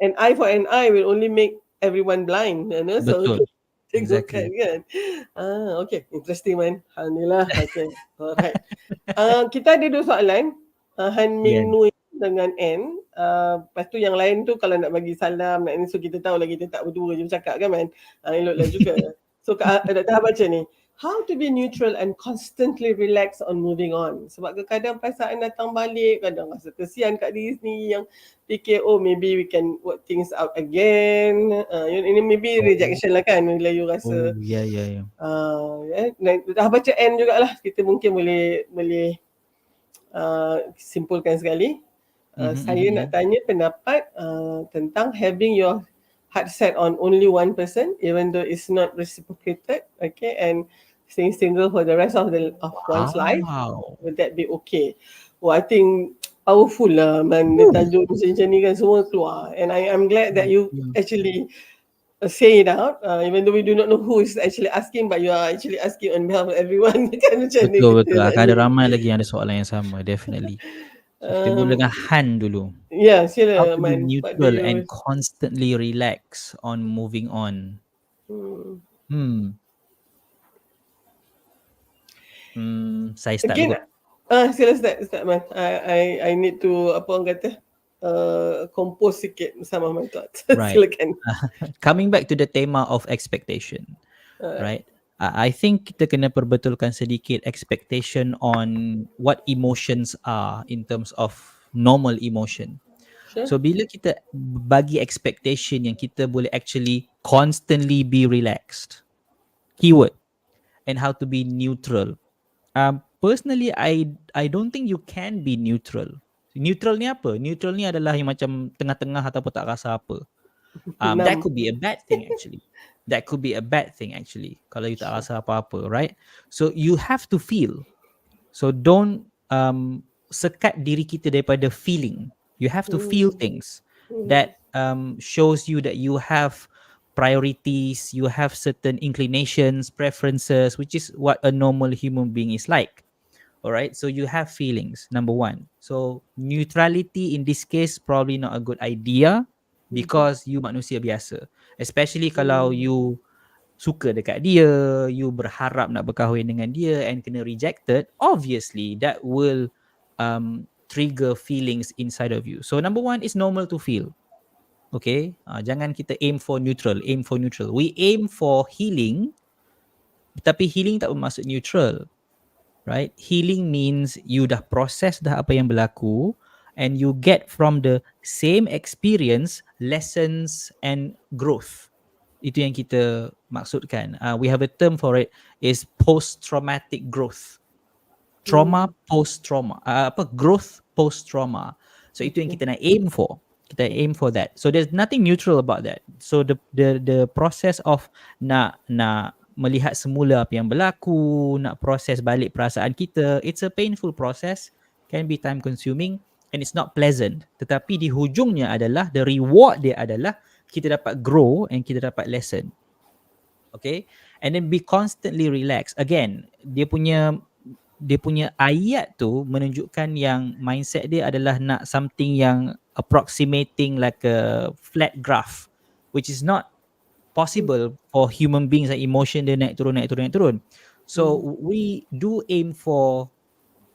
An eye for an eye will only make everyone blind, Betul. So Exactly. kan. Okay, interesting, Man. Alhamdulillah. Okay, alright. Kita ada dua soalan, Han Ming Nui dengan N. Lepas tu yang lain tu kalau nak bagi salam, nak ni, so kita tahu lah kita tak berdua je bercakap kan, Man. Eloklah juga. So Dr. baca ni, how to be neutral and constantly relax on moving on. Sebab kadang perasaan datang balik, kadang rasa kesian kat diri sendiri yang fikir, oh maybe we can work things out again. Ini maybe rejection lah kan, bila you rasa. Ya. Dah baca N jugalah, kita mungkin boleh simpulkan sekali. Saya nak tanya pendapat tentang having your heart set on only one person, even though it's not reciprocated, okay, and staying single for the rest of one's life. Would that be okay? Well, I think powerful lah man. Dia Woo. tajuk macam ni kan semua keluar. And I'm glad that you Yeah. actually say it out, even though we do not know who is actually asking, but you are actually asking on behalf of everyone. Kan macam ni Betul, kita betul. Akan ada agaknya. ramai lagi yang ada soalan yang sama, definitely. So kita mula dengan Um, Han dulu. yeah, How sila to be man. What do neutral and you? constantly relax on moving on. Hmm. Hmm. Saya start Again, dulu kot. sila start man. I need to apa orang kata compose sikit some of my thoughts. Right. Silakan. Coming back to the tema of expectation, Alright, right? I think kita kena perbetulkan sedikit expectation on what emotions are in terms of normal emotion. sure. So bila kita bagi expectation yang kita boleh actually constantly be relaxed, keyword, and how to be neutral. Personally, I don't think you can be neutral. Neutral ni apa? Neutral ni adalah yang macam tengah-tengah ataupun tak rasa apa. That Enam. could be a bad thing actually. That could be a bad thing actually. Kalau you tak Sure. rasa apa-apa, right? So you have to feel. So don't sekat diri kita daripada feeling. You have to feel Hmm. things Hmm. that shows you that you have priorities, you have certain inclinations, preferences, which is what a normal human being is like. All right, so you have feelings, number one. So neutrality in this case probably not a good idea because you manusia biasa, especially kalau Hmm. you suka dekat dia, you berharap nak berkahwin dengan dia and kena rejected, obviously that will trigger feelings inside of you. So number one, it's normal to feel. Okay, jangan kita aim for neutral. Aim for neutral. We aim for healing, tapi healing tak bermaksud neutral, right? Healing means you dah proses dah apa yang berlaku and you get from the same experience lessons and growth. Itu yang kita maksudkan. We have a term for it, is post traumatic growth. Trauma Hmm. post trauma, growth post trauma. So itu yang Okay. kita nak aim for. Kita aim for that. So there's nothing neutral about that. So the process of nak melihat semula apa yang berlaku, nak proses balik perasaan kita, it's a painful process, can be time consuming and it's not pleasant. Tetapi di hujungnya adalah the reward dia adalah kita dapat grow and kita dapat lesson. Okay, and then be constantly relaxed. Again, dia punya ayat tu menunjukkan yang mindset dia adalah nak something yang approximating like a flat graph, which is not possible for human beings. Like emotion dia naik turun naik turun naik turun. So Hmm. we do aim for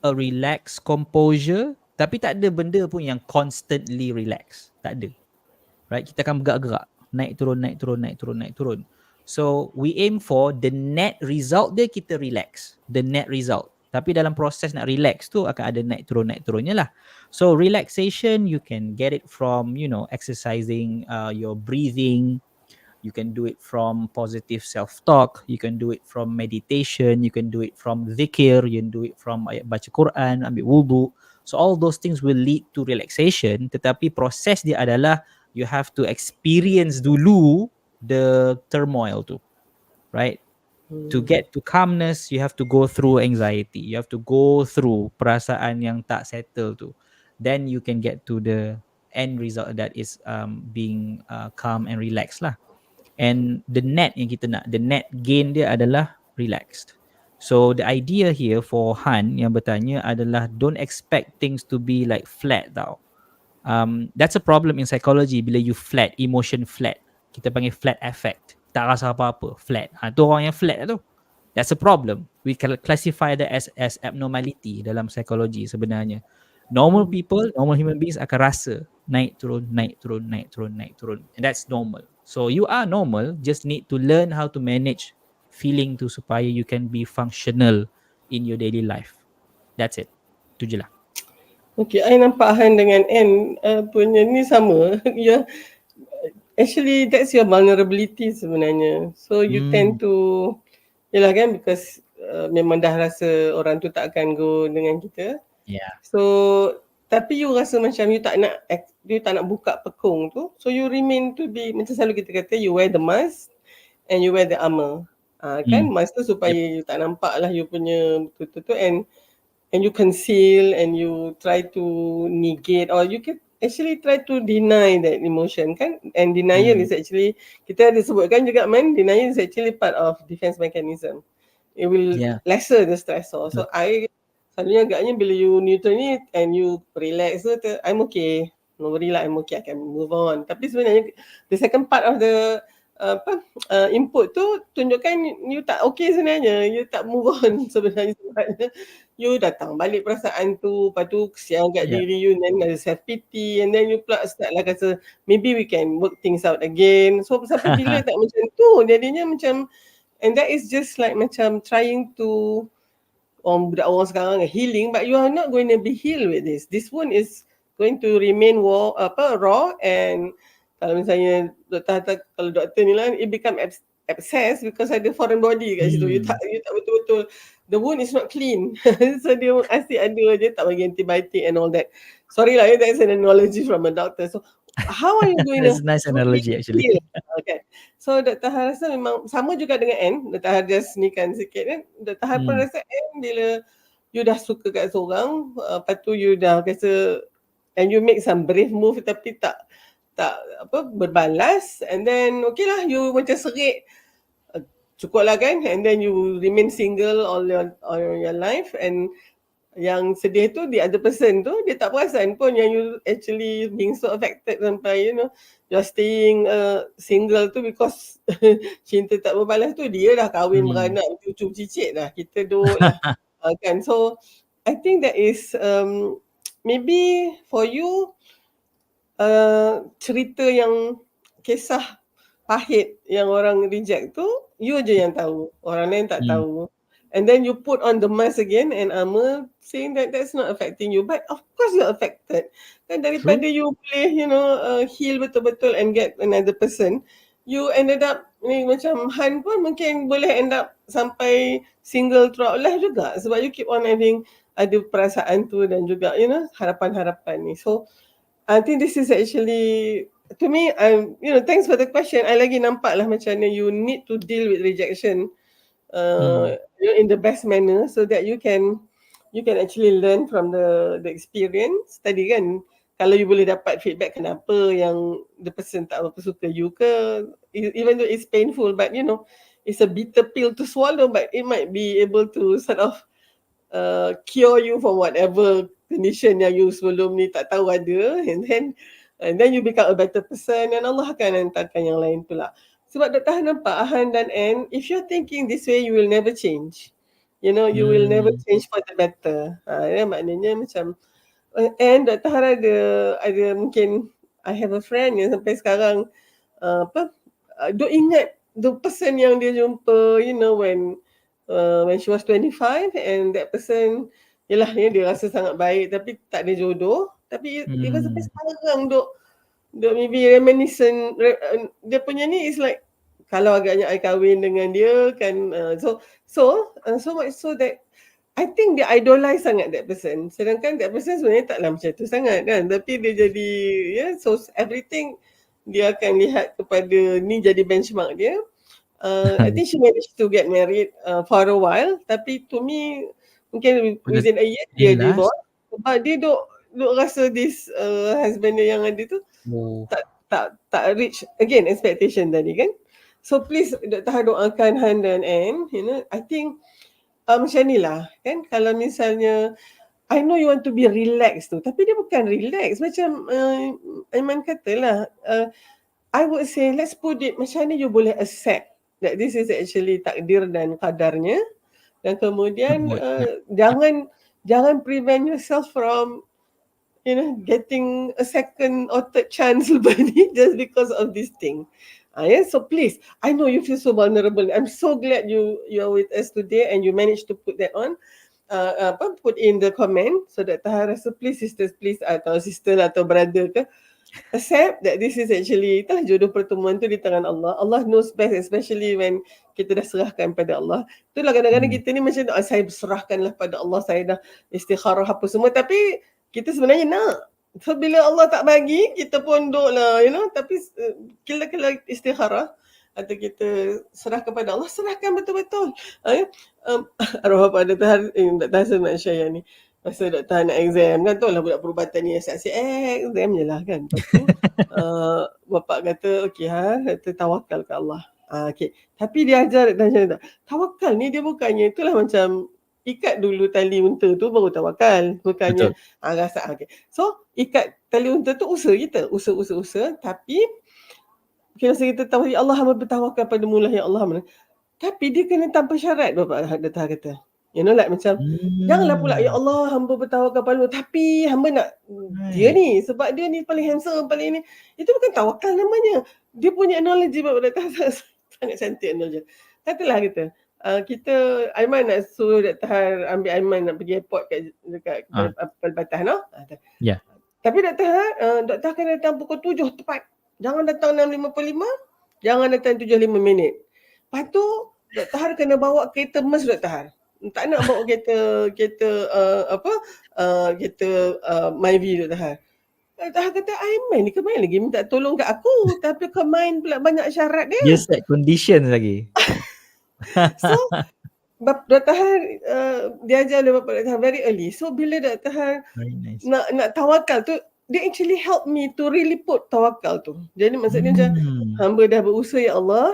a relaxed composure, tapi tak ada benda pun yang constantly relax, tak ada, right? Kita akan bergerak-gerak, naik turun naik turun naik turun naik turun. So we aim for the net result dia, kita relax, the net result. Tapi dalam proses nak relax tu akan ada naik turunnya lah. So relaxation you can get it from, exercising, your breathing. You can do it from positive self-talk. You can do it from meditation. You can do it from zikir. You can do it from ayat baca Quran, ambil wudu. So all those things will lead to relaxation. Tetapi proses dia adalah you have to experience dulu the turmoil tu, right? To Hmm. get to calmness, you have to go through anxiety. You have to go through perasaan yang tak settle tu. Then you can get to the end result that is being calm and relaxed lah. And the net yang kita nak, the net gain dia adalah relaxed. So the idea here for Han yang bertanya adalah don't expect things to be like flat tau. That's a problem in psychology. Bila you flat, emotion flat, kita panggil flat affect, tak rasa apa-apa, flat. Tu orang yang flat tu. That's a problem. We can classify that as abnormality dalam psikologi sebenarnya. Normal Hmm. people, normal human beings akan rasa naik turun, naik turun, naik turun, naik turun. And that's normal. So you are normal, just need to learn how to manage feeling tu supaya you can be functional in your daily life. That's it. Tu je lah. Okay, I nampak Han dengan N punya ni sama. Ya, actually that's your vulnerability sebenarnya. So you tend to, yelah kan, because memang dah rasa orang tu tak akan go dengan kita. Yeah. So tapi you rasa macam you tak nak buka pekung tu. So you remain to be, macam selalu kita kata, you wear the mask and you wear the armor. Kan mask tu supaya Yep. you tak nampak lah you punya tu and and you conceal and you try to negate, or you can actually try to deny that emotion kan. And denial is actually, kita ada sebutkan juga denial is actually part of defense mechanism. It will Yeah, lesser the stressor. betul. So I selalunya agaknya bila you neutral ni and you relax, so I'm okay, no worry lah, I'm okay, I can move on. Tapi sebenarnya the second part of the input tu tunjukkan you tak okay sebenarnya, you tak move on sebenarnya. Sebabnya you datang balik perasaan tu, lepas tu kesian kat Yeah. diri you, then ada self pity, and then you pula start lah kata maybe we can work things out again. So sampai bila tak macam tu, jadinya macam, and that is just like macam trying to budak orang sekarang healing, but you are not going to be healed with this. This wound is going to remain raw, and kalau misalnya kalau doktor ni lah, it become abscess because ada foreign body kat situ. You tak betul-betul, the wound is not clean. So dia asyik ada je, tak bagi antibiotic and all that. Sorry lah, that's an analogy from a doctor. So how are you going That's to a nice analogy actually. heal? Okay. So Dr. Har rasa memang sama juga dengan N. Dr. Har just ni kan sikit kan. Dr. Har pun rasa N bila you dah suka kat seorang, lepas tu you dah rasa, and you make some brave move tapi tak berbalas, and then okay lah, you macam serik, cukup lah kan, and then you remain single all your life, and yang sedih tu the other person tu dia tak perasan pun yang you actually being so affected sampai you're staying single tu because cinta tak berbalas tu. Dia dah kahwin beranak, cucu cicit dah, kita duduk lah. Kan. So I think that is maybe for you cerita yang kisah pahit yang orang reject tu you je yang tahu, orang lain tak tahu. And then you put on the mask again and armor, saying that that's not affecting you, but of course you're affected. Dan daripada you boleh heal betul-betul and get another person, you ended up ni macam Han pun mungkin boleh end up sampai single throughout life juga, sebab you keep on having ada perasaan tu dan juga harapan-harapan ni. So I think this is actually, to me, thanks for the question. I lagi nampak lah macam mana you need to deal with rejection in the best manner, so that you can actually learn from the experience. Tadi kan, kalau you boleh dapat feedback kenapa yang the person tak apa suka you ke, even though it's painful, but it's a bitter pill to swallow, but it might be able to sort of cure you from whatever condition yang you sebelum ni tak tahu ada, and then you become a better person, and Allah akan hantarkan yang lain pula. Sebab Dr. Han nampak Han dan N, if you're thinking this way, you will never change. You will never change for the better. Maknanya macam and Dr. Han ada mungkin, I have a friend yang sampai sekarang don't ingat the person yang dia jumpa when she was 25, and that person dia rasa sangat baik tapi tak ada jodoh, tapi even sampai sekarang duk maybe reminiscent, dia punya ni is like, kalau agaknya I kahwin dengan dia kan, so much so that I think dia idolize sangat that person, sedangkan that person sebenarnya taklah macam tu sangat kan, tapi dia jadi so everything dia akan lihat kepada ni jadi benchmark dia. I think she managed to get married for a while, tapi to me mungkin within a year dia divorce, sebab dia duk rasa this husband dia yang ada tu tak reach again expectation tadi kan. So please Dr. doakan Han dan Anne, I think macam ni lah kan, kalau misalnya I know you want to be relaxed tu, tapi dia bukan relax macam Aiman katalah, I would say let's put it macam ni, you boleh accept that this is actually takdir dan kadarnya, dan kemudian jangan prevent yourself from getting a second or third chance just because of this thing. So please, I know you feel so vulnerable. I'm so glad you're with us today and you managed to put that on, put in the comment, so that Tahar rasa please sisters, please, atau sister atau brother ke, accept that this is actually jodoh pertemuan tu di tangan Allah. Allah knows best, especially when kita dah serahkan pada Allah. Itulah kadang-kadang kita ni macam saya serahkanlah pada Allah, saya dah istikharah apa semua, tapi kita sebenarnya nak. So bila Allah tak bagi, kita pun duk lah, tapi kalau istikharah atau kita serah kepada Allah, serahkan betul-betul. Arwah pada Dr. Hasan nak share ni. Masa doktor nak exam kan, tu lah budak perubatan ni asyik-asyik exam je lah kan. Lepas tu bapak kata okey kata tawakal ke Allah. Okey. Tapi dia ajar macam tawakal ni dia bukannya itulah macam ikat dulu tali unta tu baru tawakal. Bukannya Betul. rasa okey. So ikat tali unta tu usaha kita, usaha tapi masa kita tahu ya Allah hamba bertawakal padamu lah ya Allah. Tapi dia kena tanpa syarat bapak datang kata. You know like macam janganlah pula ya Allah hamba bertawakal padamu tapi hamba nak dia ni sebab dia ni paling handsome paling ni. Itu bukan tawakal namanya. Dia punya analogy bapak datang sangat cantik analogy. Katalah kita Aiman nak suruh Dr. ambil Aiman nak pergi airport dekat Perbatas no. Ya. Tapi Dr. akan datang pukul 7 tepat. Jangan datang 6.55, jangan datang 7.5 minit. Lepas tu Dr. Har kena bawa kereta mes Dr. Har. Tak nak bawa kereta Myvi Dr. Har. Dr. Har kata Aiman ni kemain lagi minta tolong kat aku tapi kemain pula banyak syarat dia. Dia set conditions lagi. So Dr. Har dia ajar oleh Bapak Dr. Har very early. So bila Dr. Har nak tawakal tu, dia actually help me to really put tawakal tu. Jadi maksudnya macam hamba dah berusaha ya Allah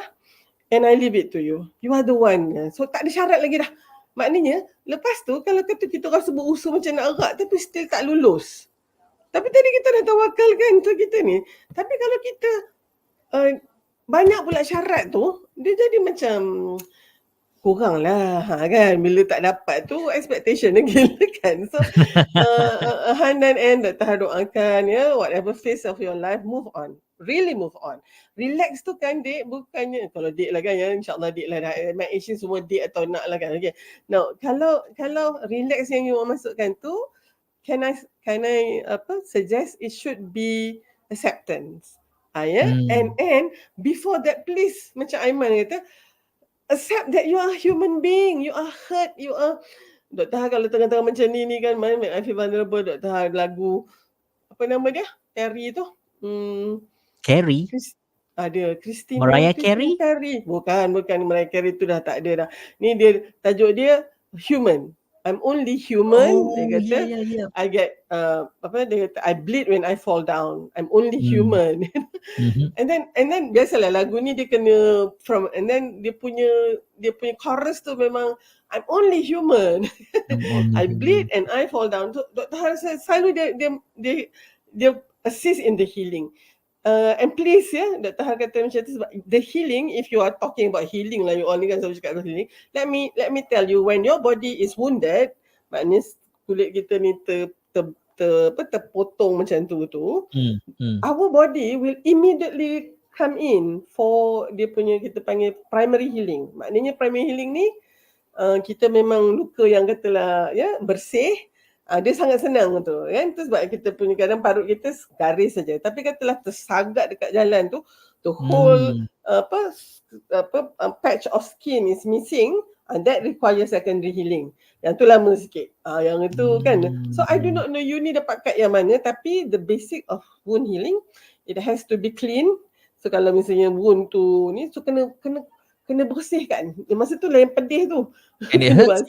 and I leave it to you. You are the one. So tak ada syarat lagi dah. Maknanya lepas tu kalau kata kita rasa berusaha macam nak erat tapi still tak lulus. Tapi tadi kita dah tawakal kan untuk kita ni. Tapi kalau kita banyak pula syarat tu, dia jadi macam kurang lah kan. Bila tak dapat tu expectation lagi kan. So Han dan Ann Dr. doakan ya, whatever phase of your life, move on. Really move on. Relax tu kan date, bukannya kalau date lah kan ya, insyaAllah date lah dah. My age semua date atau nak lah kan. Okay. Now kalau relax yang you masukkan tu, can I suggest it should be acceptance. And before that please macam Aiman kata, accept that you are a human being, you are hurt, you are Dr. Har kalau tengah-tengah macam ni kan, make I feel vulnerable. Dr. Har lagu apa nama dia? Terry tu. Carrie? Ada Christine Mariah Carey? Bukan Mariah Carey tu dah tak ada dah. Ni dia tajuk dia Human. I'm only human. Dia kata I get dia kata I bleed when I fall down. I'm only human. And then biasalah lagu ni dia kena and then dia punya chorus tu memang I'm only human. I bleed and I fall down. So Dr. Har selalu dia assist in the healing. And please Dr. Har kata macam tu sebab the healing, if you are talking about healing lah, you all ni kan selalu cakap about healing. Let me tell you, when your body is wounded, maknanya kulit kita ni terpotong macam tu our body will immediately come in for dia punya, kita panggil primary healing. Maknanya primary healing ni kita memang luka yang katalah bersih, dia sangat senang tu kan. Tu sebab kita punya kadang parut kita garis saja, tapi katalah tersagak dekat jalan tu, the whole patch of skin is missing, that requires secondary healing. Yang tu lama sikit. Yang itu kan. So I do not know you ni dapat kat yang mana, tapi the basic of wound healing, it has to be clean. So kalau misalnya wound tu ni, so kena bersihkan. Masa tu lah yang pedih tu. And it hurts,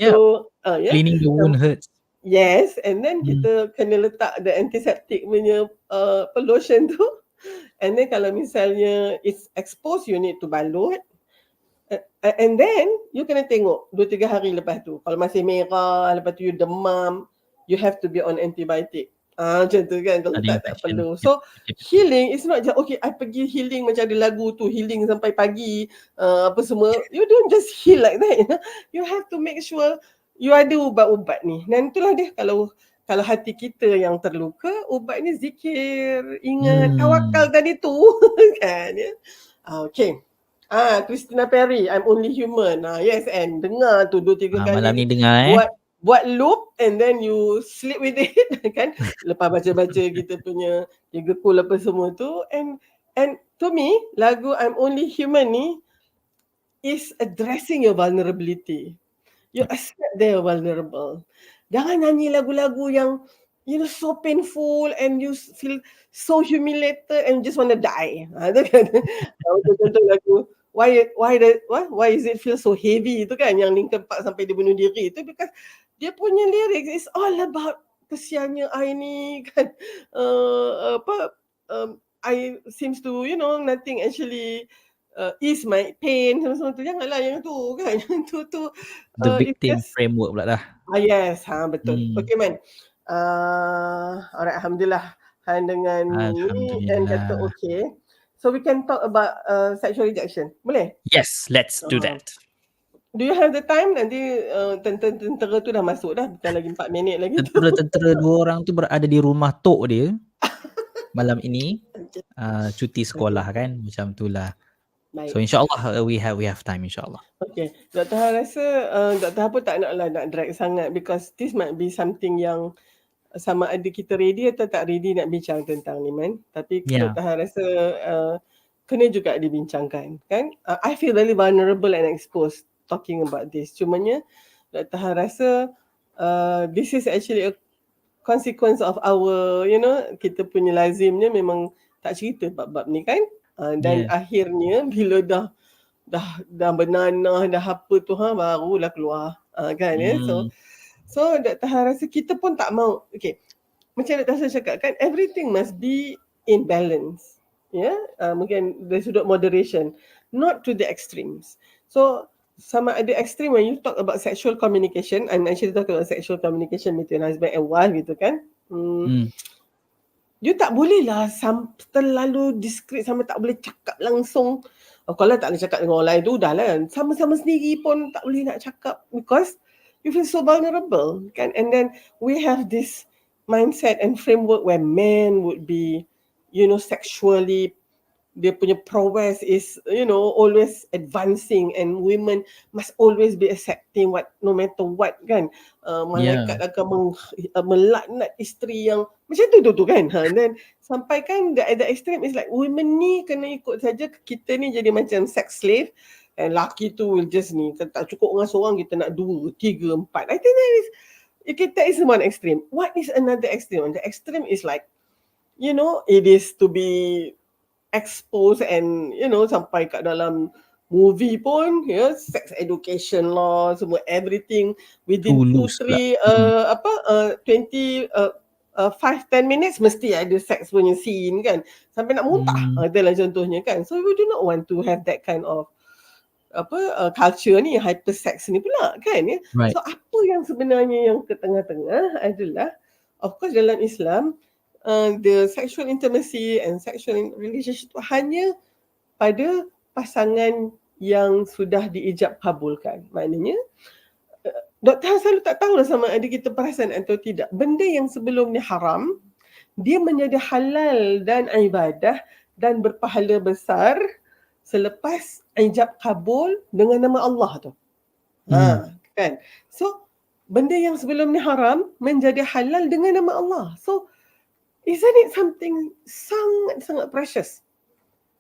cleaning the wound hurts. Yes, and then kita kena letak the antiseptic punya lotion tu. And then kalau misalnya it's exposed, you need to balut. And then you kena tengok 2-3 hari lepas tu. Kalau masih merah, lepas tu you demam, you have to be on antibiotic. Macam tu kan, kalau tak perlu. So healing is not just okay I pergi healing macam ada lagu tu, healing sampai pagi apa semua. You don't just heal like that. You have to make sure you ada ubat-ubat ni. Dan itulah dia, kalau hati kita yang terluka, ubat ni zikir, ingat, tawakal tadi tu kan ya. Okay. Christina Perry, I'm only human. Yes, and dengar tu 2-3 kali. Malam ni dengar buat loop and then you sleep with it kan. Lepas baca-baca kita punya 3 kul apa semua tu, and to me lagu I'm Only Human ni is addressing your vulnerability. You accept that you're vulnerable. Jangan nyanyi lagu-lagu yang so painful and you feel so humiliated and just want to die. Tu kan. Contoh lagu why is it feel so heavy itu kan, yang Linkin Park sampai dia bunuh diri itu, because dia punya lyrics is all about kesiannya I ni kan, I seems to nothing actually ease my pain semua tu. Janganlah yang tu kan. Yang tu The it's victim just framework pula dah. yes, betul. Hmm. Okay Man, alright, Alhamdulillah Han dengan ni and kata Alhamdulillah. okay, so we can talk about sexual rejection, boleh? Yes, let's do that. Do you have the time? Nanti tentera tu dah masuk dah, bukan lagi 4 minit lagi tu. Tentera 2 orang tu berada di rumah tok dia malam ini, cuti sekolah kan, macam tu lah. So Baik. insyaAllah we have time insyaAllah. Okay, Dr. Han rasa Dr. Han pun tak nak drag sangat because this might be something yang sama ada kita ready atau tak ready nak bincang tentang ni Man. Tapi Yeah. Dr. Han rasa kena juga dibincangkan kan. I feel really vulnerable and exposed talking about this. Cumanya Dr. Han rasa this is actually a consequence of our kita punya lazimnya memang tak cerita bab-bab ni kan. Dan akhirnya bila dah benanah dah apa tu barulah keluar kan ya. So Dr. Han rasa kita pun tak mau. Okay, macam Dr. Han cakap kan, everything must be in balance. Ya, mungkin dari sudut moderation, not to the extremes. So sama ada extreme when you talk about sexual communication, I'm actually talking about sexual communication between husband and wife gitu kan. You tak boleh lah terlalu discreet sampai tak boleh cakap langsung. Kalau tak boleh cakap dengan orang lain tu dah lah. Sama-sama sendiri pun tak boleh nak cakap because you feel so vulnerable kan. And then we have this mindset and framework where men would be sexually, dia punya prowess is always advancing and women must always be accepting no matter what kan. Malaikat akan melaknat isteri yang macam tu kan. And then sampai kan the extreme is like women ni kena ikut saja, kita ni jadi macam sex slave, and laki tu will just ni tak cukup dengan seorang, kita nak 2, 3, 4. I think that is one extreme. What is another extreme? The extreme is like it is to be expose and sampai kat dalam movie pun sex education lah, semua everything within 2-3 20 5-10 minutes mesti ada sex punya scene kan, sampai nak muntah. Adalah contohnya kan. So we do not want to have that kind of culture ni, hyper sex ni pula kan ya. Right. So apa yang sebenarnya yang ke tengah-tengah adalah, of course dalam Islam the sexual intimacy and sexual relationship itu hanya pada pasangan yang sudah diijab kabulkan. Maknanya Dr. Han selalu tak tahu sama ada kita perasan atau tidak, benda yang sebelum ni haram dia menjadi halal dan ibadah dan berpahala besar selepas ijab kabul dengan nama Allah tu. Kan? So benda yang sebelum ni haram menjadi halal dengan nama Allah. So isn't it something sangat-sangat precious?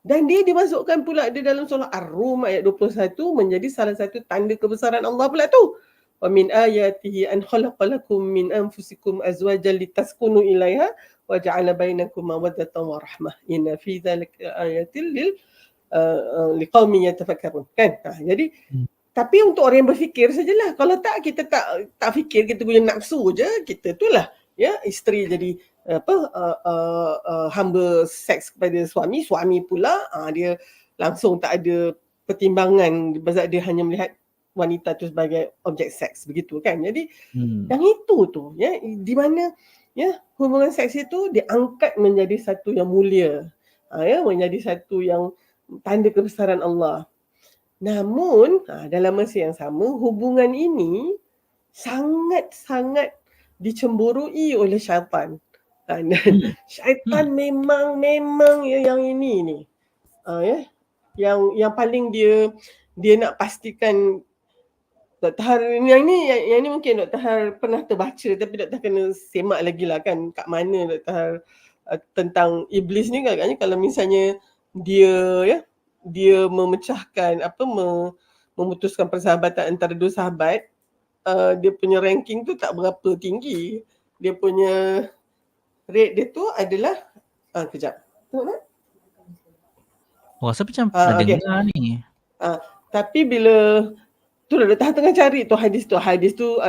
Dan dia dimasukkan pula di dalam surah Ar-Rum ayat 21 menjadi salah satu tanda kebesaran Allah pula tu. Wa min ayatihi an khalaqalakum min anfusikum azwajan litaskunu ilaiha wa ja'ala bainakum mawaddatan wa rahmah. Inna fi dzalika ayatil liqaumin yatafakkarun. Kan? Jadi tapi untuk orang yang berfikir sajalah. Kalau tak, kita tak fikir, kita punya nafsu je, kita itulah isteri jadi hamba seks kepada suami pula dia langsung tak ada pertimbangan sebab dia hanya melihat wanita tu sebagai objek seks, begitu kan. Jadi yang itu tu di mana hubungan seks itu diangkat menjadi satu yang mulia, menjadi satu yang tanda kebesaran Allah. Namun dalam masa yang sama hubungan ini sangat-sangat dicemburui oleh syaitan. Dan syaitan memang yang ini ni yang paling dia nak pastikan. Dr. Har yang ni mungkin Dr. Har pernah terbaca, tapi Dr. Har kena semak lagi lah kan kat mana Dr. Har tentang iblis ni kan. Kalau misalnya dia memecahkan memutuskan persahabatan antara dua sahabat, dia punya ranking tu tak berapa tinggi. Dia punya rate dia tu adalah kejap. Tengok tak? Rasa macam pernah dengar ni. Tapi bila tu lah Dr. tengah cari tu hadis tu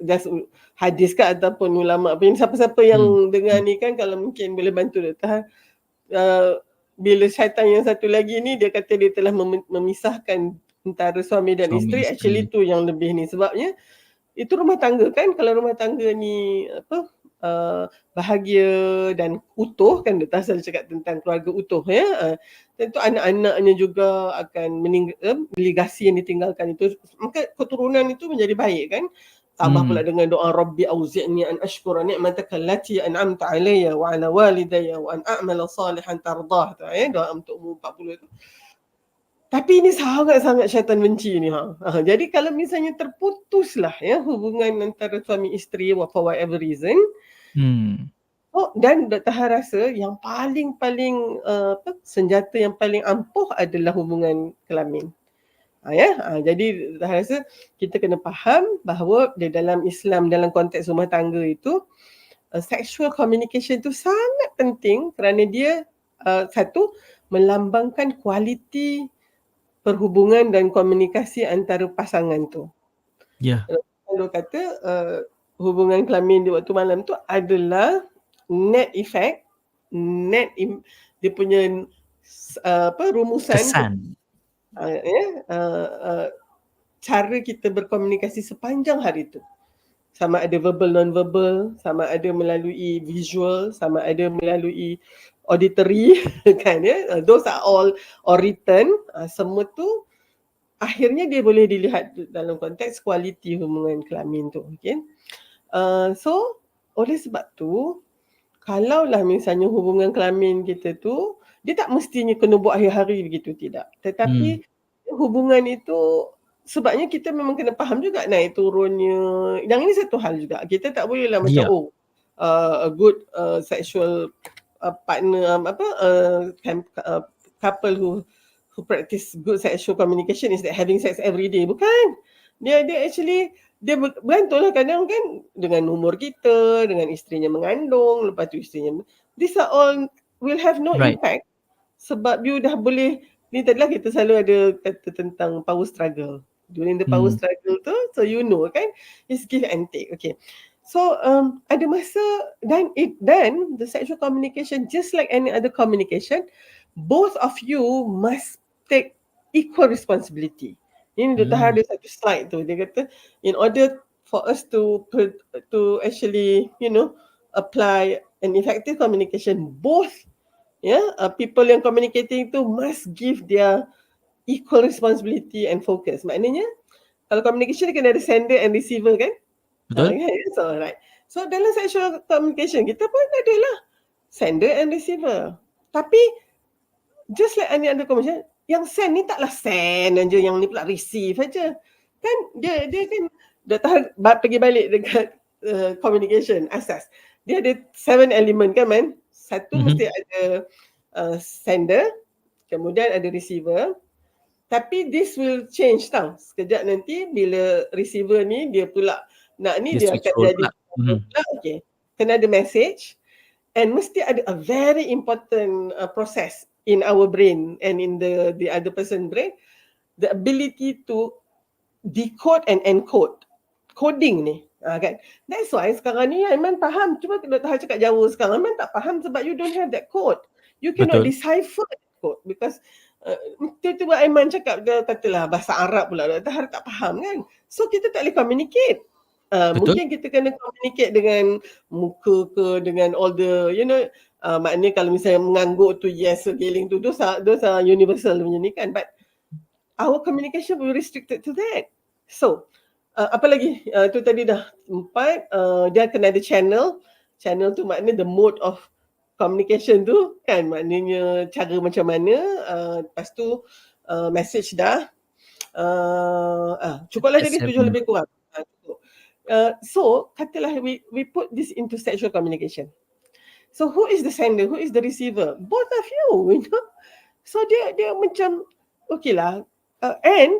just hadis ke ataupun ulama apa ni, siapa-siapa yang dengar ni kan, kalau mungkin boleh bantu Dr. Bila syaitan yang satu lagi ni dia kata dia telah memisahkan antara suami dan isteri, actually tu yang lebih ni, sebabnya itu rumah tangga kan, kalau rumah tangga ni bahagia dan utuh kan, Dr. selalu cakap tentang keluarga utuh ya, tentu anak-anaknya juga akan legasi yang ditinggalkan itu, maka keturunan itu menjadi baik kan. Tambah pula dengan doa Rabbi auzi'ni an ashkura ni'mataka allati an'amta alayya wa ala walidayya wa an a'mala salihan tardah, doa untuk umur 40 itu. Tapi ini sangat-sangat syaitan benci ni. Jadi kalau misalnya terputuslah ya hubungan antara suami isteri for whatever reason, dan Dr. rasa yang paling senjata yang paling ampuh adalah hubungan kelamin. Jadi Dr. rasa kita kena faham bahawa di dalam Islam, dalam konteks rumah tangga itu, sexual communication itu sangat penting kerana dia satu, melambangkan kualiti perhubungan dan komunikasi antara pasangan tu. Kalau kata hubungan kelamin di waktu malam tu adalah net effect, dia punya rumusan kesan, cara kita berkomunikasi sepanjang hari tu. Sama ada verbal, non-verbal, sama ada melalui visual, sama ada melalui auditory kan ya. Those are all or written. Semua tu akhirnya dia boleh dilihat dalam konteks kualiti hubungan kelamin tu. Okay? So oleh sebab tu, kalaulah misalnya hubungan kelamin kita tu, dia tak mestinya kena buat hari-hari begitu, tidak. Tetapi hubungan itu, sebabnya kita memang kena faham juga naik turunnya. Yang ini satu hal juga. Kita tak bolehlah macam a good sexual partner, couple who practice good sexual communication is that having sex every day. Bukan. Dia actually dia bergantung lah kadang kan dengan umur kita, dengan isterinya mengandung, lepas tu isterinya, these are all will have no impact sebab you dah boleh, ni tadilah kita selalu ada kata tentang power struggle. During the power struggle tu, so you know kan, it's give and take. Okay. So ada masa dan the sexual communication, just like any other communication, both of you must take equal responsibility. Ini Dr. ada satu slide tu, dia kata in order for us to actually apply an effective communication, both people yang communicating tu must give their equal responsibility and focus. Maknanya kalau communication kena ada sender and receiver kan? Betul. So dalam sexual communication kita pun adalah sender and receiver. Tapi just like any other communication, yang send ni taklah send aja, yang ni pula receive aja. Kan dia kan Dr. pergi balik dekat communication asas. Dia ada 7 element kan man? Satu mesti ada sender, kemudian ada receiver. Tapi this will change tau. Sekejap nanti bila receiver ni dia pula nak ni, dia akan jadi okay. Kena ada message, and mesti ada a very important process in our brain and in the other person brain, the ability to decode and encode. Coding ni kan. That's why sekarang ni Aiman faham. Cuma Dr. cakap Jawa sekarang, Aiman tak faham sebab you don't have that code. You cannot decipher that code because tiba-tiba Aiman cakap, dia katalah bahasa Arab pula, Dr. tak faham kan. So kita tak boleh communicate. Mungkin kita kena communicate dengan muka ke, dengan all the maknanya kalau misalnya mengangguk tu yes, giling tu, those are universal punya ni kan, but our communication will be restricted to that. So apa lagi, tu tadi dah 4, dia kena ada channel tu, maknanya the mode of communication tu kan, maknanya cara macam mana. Lepas tu message dah, cukuplah tadi 7 lebih kurang. So katalah we put this into sexual communication. So who is the sender, who is the receiver? Both of you, So dia macam okay lah. And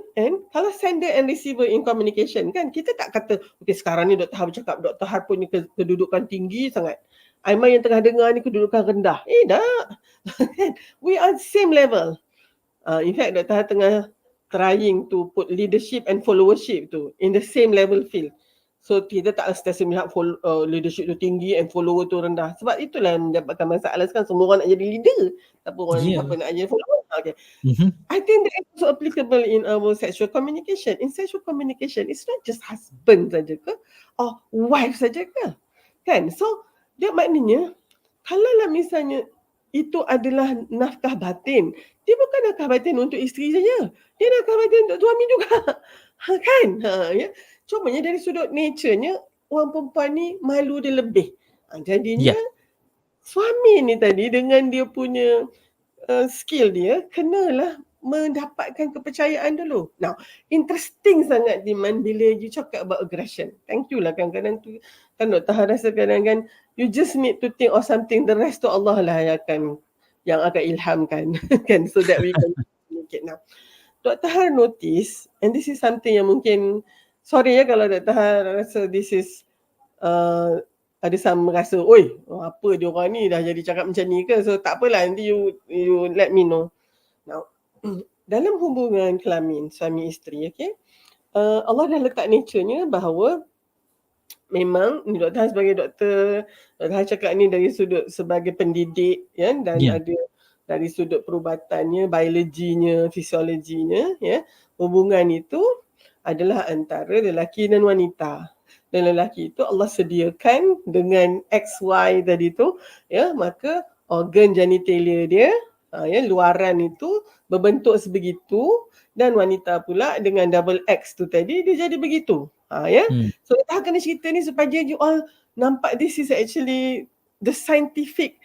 kalau sender and receiver in communication kan, kita tak kata okay sekarang ni Dr. Har bercakap, Dr. Har punya kedudukan tinggi sangat, Aiman yang tengah dengar ni kedudukan rendah. Tak. We are same level. In fact Dr. Har tengah trying to put leadership and followership tu in the same level field. So kita tak sentiasa melihat leadership tu tinggi and follower tu rendah. Sebab itulah yang menyebabkan masalah sekarang, semua orang nak jadi leader, tapi orang Ya. siapa nak jadi follower. Okay. Mhm. I think that is also applicable in our sexual communication. In sexual communication, it's not just husband saja ke or wife saja ke. Kan? So dia maknanya kalaulah misalnya itu adalah nafkah batin, dia bukan nafkah batin untuk isteri saja, dia nafkah batin untuk suami juga. Kan? Ya. Cumanya dari sudut nature-nya, orang perempuan ni malu dia lebih. Jadinya Ya. suami ni tadi dengan dia punya skill dia kenalah mendapatkan kepercayaan dulu. Now, interesting sangat Diman bila you cakap about aggression. Thank you lah, kadang-kadang tu kan Dr. Han rasa kadang-kadang you just need to think of something, the rest tu Allah lah yang akan ilhamkan kan, so that we can communicate. Now, Dr. Han notice, and this is something yang mungkin, sorry ya kalau Dr. Han rasa this is ada sama rasa, oi, apa dia orang ni dah jadi cakap macam ni ke? So tak apalah, nanti you let me know. Now, dalam hubungan kelamin suami isteri, okay, Allah dah letak nature-nya bahawa memang ni Dr. Han sebagai doktor, Dr. Han cakap ni dari sudut sebagai pendidik, ya, dan Ya. ada dari sudut perubatannya, biologinya, fisiologinya, ya, hubungan itu adalah antara lelaki dan wanita. Dan lelaki itu Allah sediakan dengan XY tadi tu, ya, maka organ genitalia dia, ya, luaran itu berbentuk sebegitu, dan wanita pula dengan double X tu tadi dia jadi begitu. Ya. So kita kena cerita ni supaya you all nampak this is actually the scientific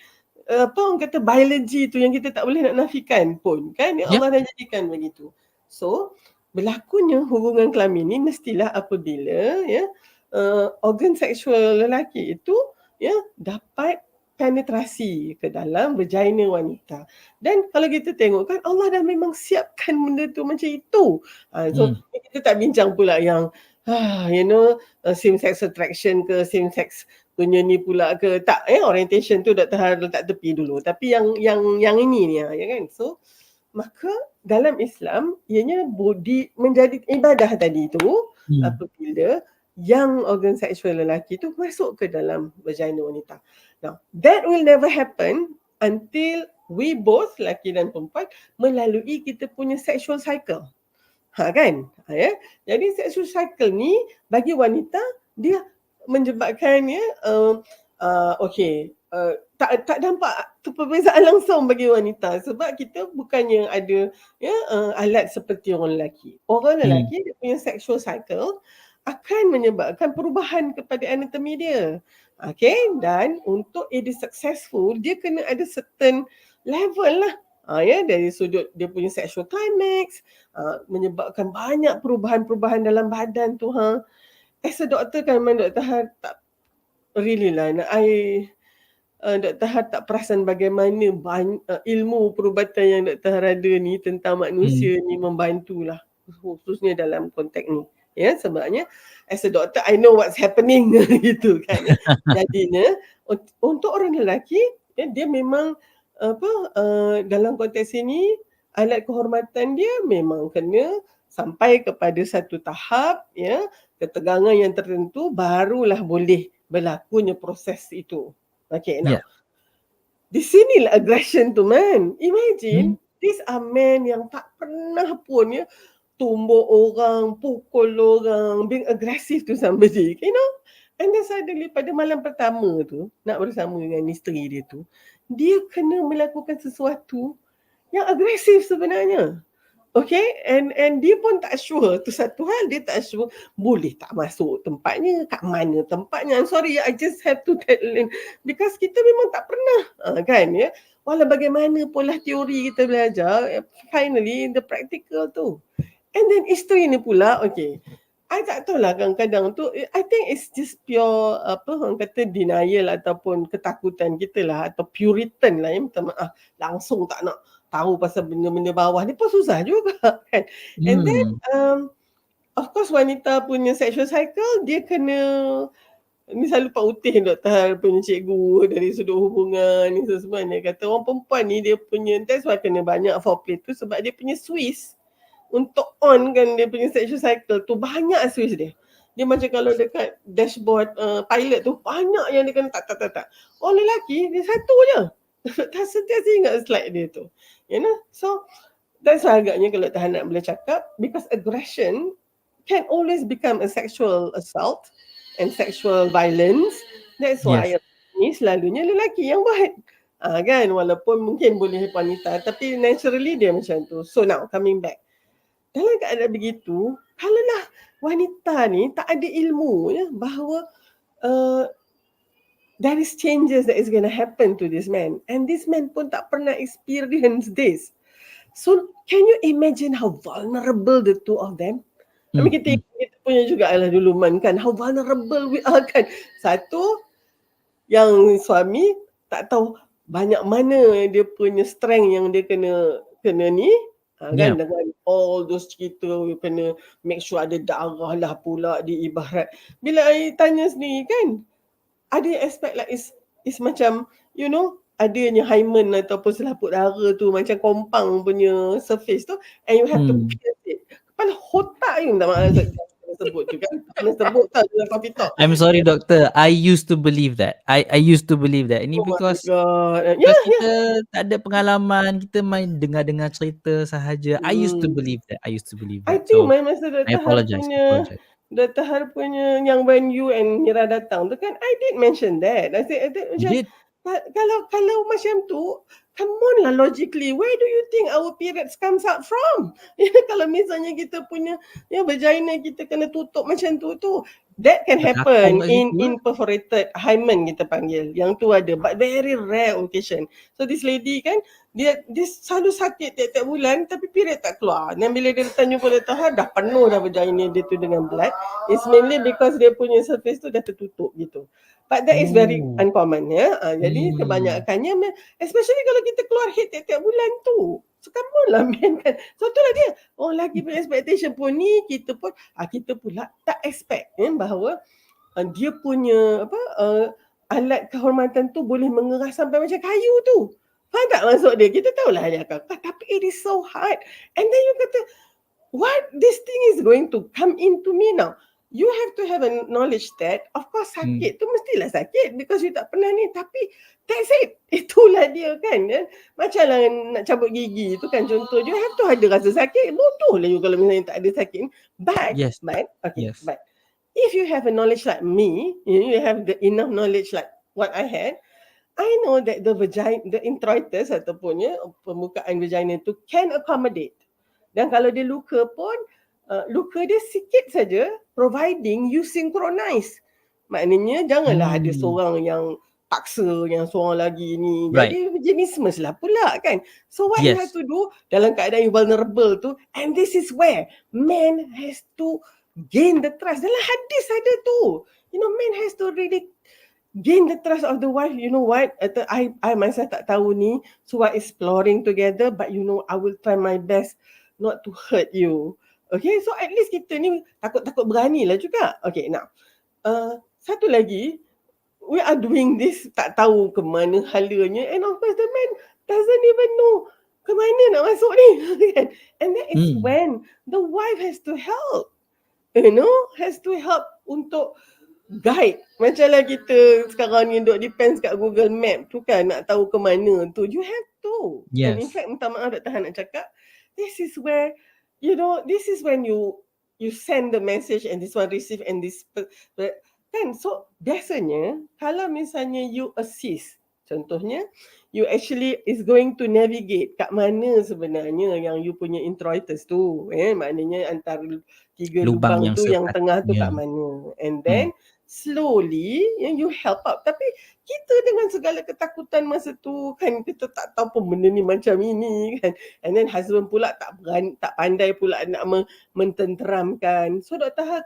apa orang kata biology tu yang kita tak boleh nak nafikan pun, kan, ya, Allah dah jadikan begitu. So berlakunya hubungan kelamin ni mestilah apabila, ya, organ seksual lelaki itu, ya, dapat penetrasi ke dalam vagina wanita. Dan kalau kita tengok kan, Allah dah memang siapkan benda tu macam itu. So kita tak bincang pula yang you know, same sex attraction ke, same sex punya ni pula ke, tak, orientation tu Dr. Har letak tepi dulu. Tapi yang ini ni, ya kan. So maka dalam Islam ianya menjadi ibadah tadi tu apabila yang organ seksual lelaki tu masuk ke dalam vagina wanita. Now, that will never happen until we both, lelaki dan perempuan, melalui kita punya sexual cycle. Kan? Ya. Jadi sexual cycle ni bagi wanita dia menyebabkan, ya, tak nampak perbezaan langsung bagi wanita sebab kita bukannya ada, ya, alat seperti orang lelaki. Orang lelaki dia punya sexual cycle akan menyebabkan perubahan kepada anatomi dia. Okay, dan untuk it is successful, dia kena ada certain level lah. Ya, dari sudut dia punya sexual climax, menyebabkan banyak perubahan-perubahan dalam badan tu. As a doctor kan memang Dr. Har tak really lah, Dr. Har tak perasan bagaimana ilmu perubatan yang Dr. Har ada ni tentang manusia ni membantulah, khususnya dalam konteks ni. Ya, sebabnya as a doctor I know what's happening gitu kan. Jadinya untuk orang lelaki, ya, dia memang dalam konteks ini alat kehormatan dia memang kena sampai kepada satu tahap, ya, ketegangan yang tertentu barulah boleh berlakunya proses itu. Okay, now di sinilah aggression tu, man. Imagine these are men yang tak pernah pun, ya, tumbuk orang, pukul orang, being aggressive to somebody, you know. And then suddenly pada malam pertama tu, nak bersama dengan isteri dia tu, dia kena melakukan sesuatu yang agresif sebenarnya. Okay, and dia pun tak sure. Tu satu hal, dia tak sure boleh tak masuk tempatnya, kat mana tempatnya. I'm sorry, I just have to tell him because kita memang tak pernah, kan, ya. Walau bagaimana pula teori kita belajar, finally the practical tu. And then isteri ni pula, okay, I tak tahulah kadang-kadang tu, I think it's just pure, orang kata denial ataupun ketakutan kita lah, atau puritan lah, ya, minta maaf, langsung tak nak tahu pasal benda-benda bawah ni pun susah juga kan. And then of course wanita punya sexual cycle dia kena, ni selalu Pak Utih Dr. Har punya cikgu dari sudut hubungan ni semua, dia kata orang perempuan ni dia punya, that's why kena banyak foreplay tu sebab dia punya Swiss untuk on kan dia punya sexual cycle tu, banyak switch dia. Dia macam kalau dekat dashboard pilot tu, banyak yang dia kena tak. Orang lelaki, dia satu je. Tak sentiasa ingat slide dia tu. You know, so that's why agaknya kalau Tuhan nak boleh cakap, because aggression can always become a sexual assault and sexual violence. That's why Yes. ni selalunya lelaki yang buat. Kan, walaupun mungkin boleh wanita, tapi naturally dia macam tu. So now coming back, dalam keadaan begitu, kalaulah wanita ni tak ada ilmu ya, bahawa there is changes that is going to happen to this man, and this man pun tak pernah experience this. So can you imagine how vulnerable the two of them? I mean, kita punya juga lah dulu man kan, how vulnerable we are kan. Satu, yang suami tak tahu banyak mana dia punya strength yang dia kena ni, kan, dengan all those cerita, you kena make sure ada darah lah pula di ibarat. Bila I tanya sendiri kan, ada expect like is macam, you know, adanya hymen ataupun selaput darah tu macam kompang punya surface tu, and you have to pierce it. Kepala otak you tak maaf sebut tu kan. Kena sebut tau dalam coffee talk. I'm sorry doctor, I used to believe that. I used to believe that. Ini Oh my because god. kita tak ada pengalaman, kita main dengar-dengar cerita sahaja. I used to believe that. I think So masa I apologize. Dr. Har punya yang when you and Mira datang tu kan, I did mention that. I said You macam did? kalau macam tu, come on lah logically, where do you think our periods comes out from? Kalau misalnya kita punya vagina kita kena tutup macam tu, that can happen Terkapung kat in situ, perforated hymen kita panggil. Yang tu ada, but very rare occasion. So this lady kan, dia selalu sakit tiap-tiap bulan tapi period tak keluar. Dan bila dia tanya pada Tuhan, dah penuh dah vagina dia tu dengan blood. It's mainly because dia punya surface tu dah tertutup gitu. But that is very uncommon ya. Jadi kebanyakannya, especially kalau kita keluar head tiap-tiap bulan tu. So come on lah man kan. So itulah dia. Oh lagi punya expectation pun ni, kita pula tak expect bahawa dia punya alat kehormatan tu boleh mengeras sampai macam kayu tu. Faham tak maksud dia? Kita tahulah dia akan, tapi it is so hard. And then you kata, what this thing is going to come into me now? You have to have a knowledge that, of course sakit tu mestilah sakit because you tak pernah ni. Tapi that's it. Itulah dia kan. Macam lah nak cabut gigi tu kan contoh. You have to ada rasa sakit. Bodoh lah you kalau misalnya tak ada sakit. But if you have a knowledge like me, you have the enough knowledge like what I had, I know that the introitus ataupun pembukaan vagina tu can accommodate. Dan kalau dia luka pun, luka dia sikit saja, providing you synchronize. Maknanya janganlah ada seorang yang paksa yang seorang lagi ni. Jadi jenisme lah pula kan. So what you have to do dalam keadaan you vulnerable tu, and this is where man has to gain the trust. Dalam hadis ada tu. You know, man has to really gain the trust of the wife. You know what? I myself tak tahu ni. So we're exploring together. But you know, I will try my best not to hurt you. Okay, so at least kita ni takut-takut berani lah juga. Okay, now. Satu lagi, we are doing this tak tahu ke mana halanya. And of course, the man doesn't even know ke mana nak masuk ni. And that is when the wife has to help. You know, has to help untuk guide. Macam lah kita sekarang ni duk depends kat Google Map tu kan, nak tahu ke mana tu. You have to. And in fact, minta maaf Dr. Han nak cakap, this is where, you know, this is when you send the message and this one receive and this kan. So biasanya kalau misalnya you assist, contohnya you actually is going to navigate kat mana sebenarnya yang you punya introitus tu, maknanya antara 3 lubang tu yang tengah tu kat mana, and then slowly you help out. Tapi kita dengan segala ketakutan masa tu kan, kita tak tahu pun benda ni macam ini kan, and then husband pula tak pandai pula nak mententeramkan. So Dr. Ha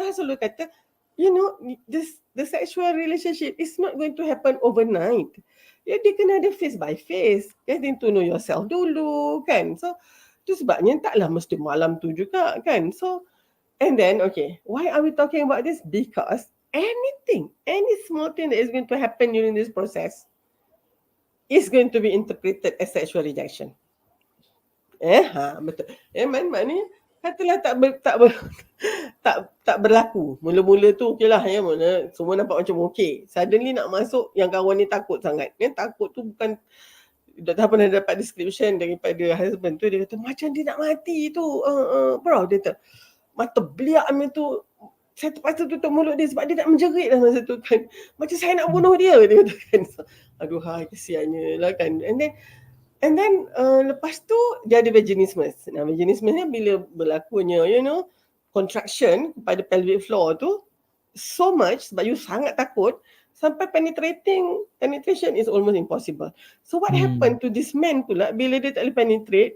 selalu kata, you know, the sexual relationship is not going to happen overnight. Dia kena ada face by face. Getting to know yourself dulu kan. So tu sebabnya taklah mesti malam tu juga kan. So and then okay, why are we talking about this? Because any small thing that is going to happen during this process is going to be interpreted as sexual rejection. Betul. Aiman maknanya katalah tak berlaku. Mula-mula tu okeylah ya, mula semua nampak macam okey. Suddenly nak masuk yang kawan ni takut sangat. Takut tu bukan, Doktor pernah dapat description daripada husband tu, dia kata macam dia nak mati tu. Bro, dia kata mata beliak tu, saya terpaksa tutup mulut dia sebab dia nak menjerit lah masa tu kan. Macam saya nak bunuh dia kata kan. Aduh, kesiannya lah kan. And then lepas tu dia ada vaginismus. Nah, vaginismus ni bila berlakunya contraction pada pelvic floor tu so much sebab you sangat takut sampai penetration is almost impossible. So what happened to this man pula bila dia tak boleh penetrate,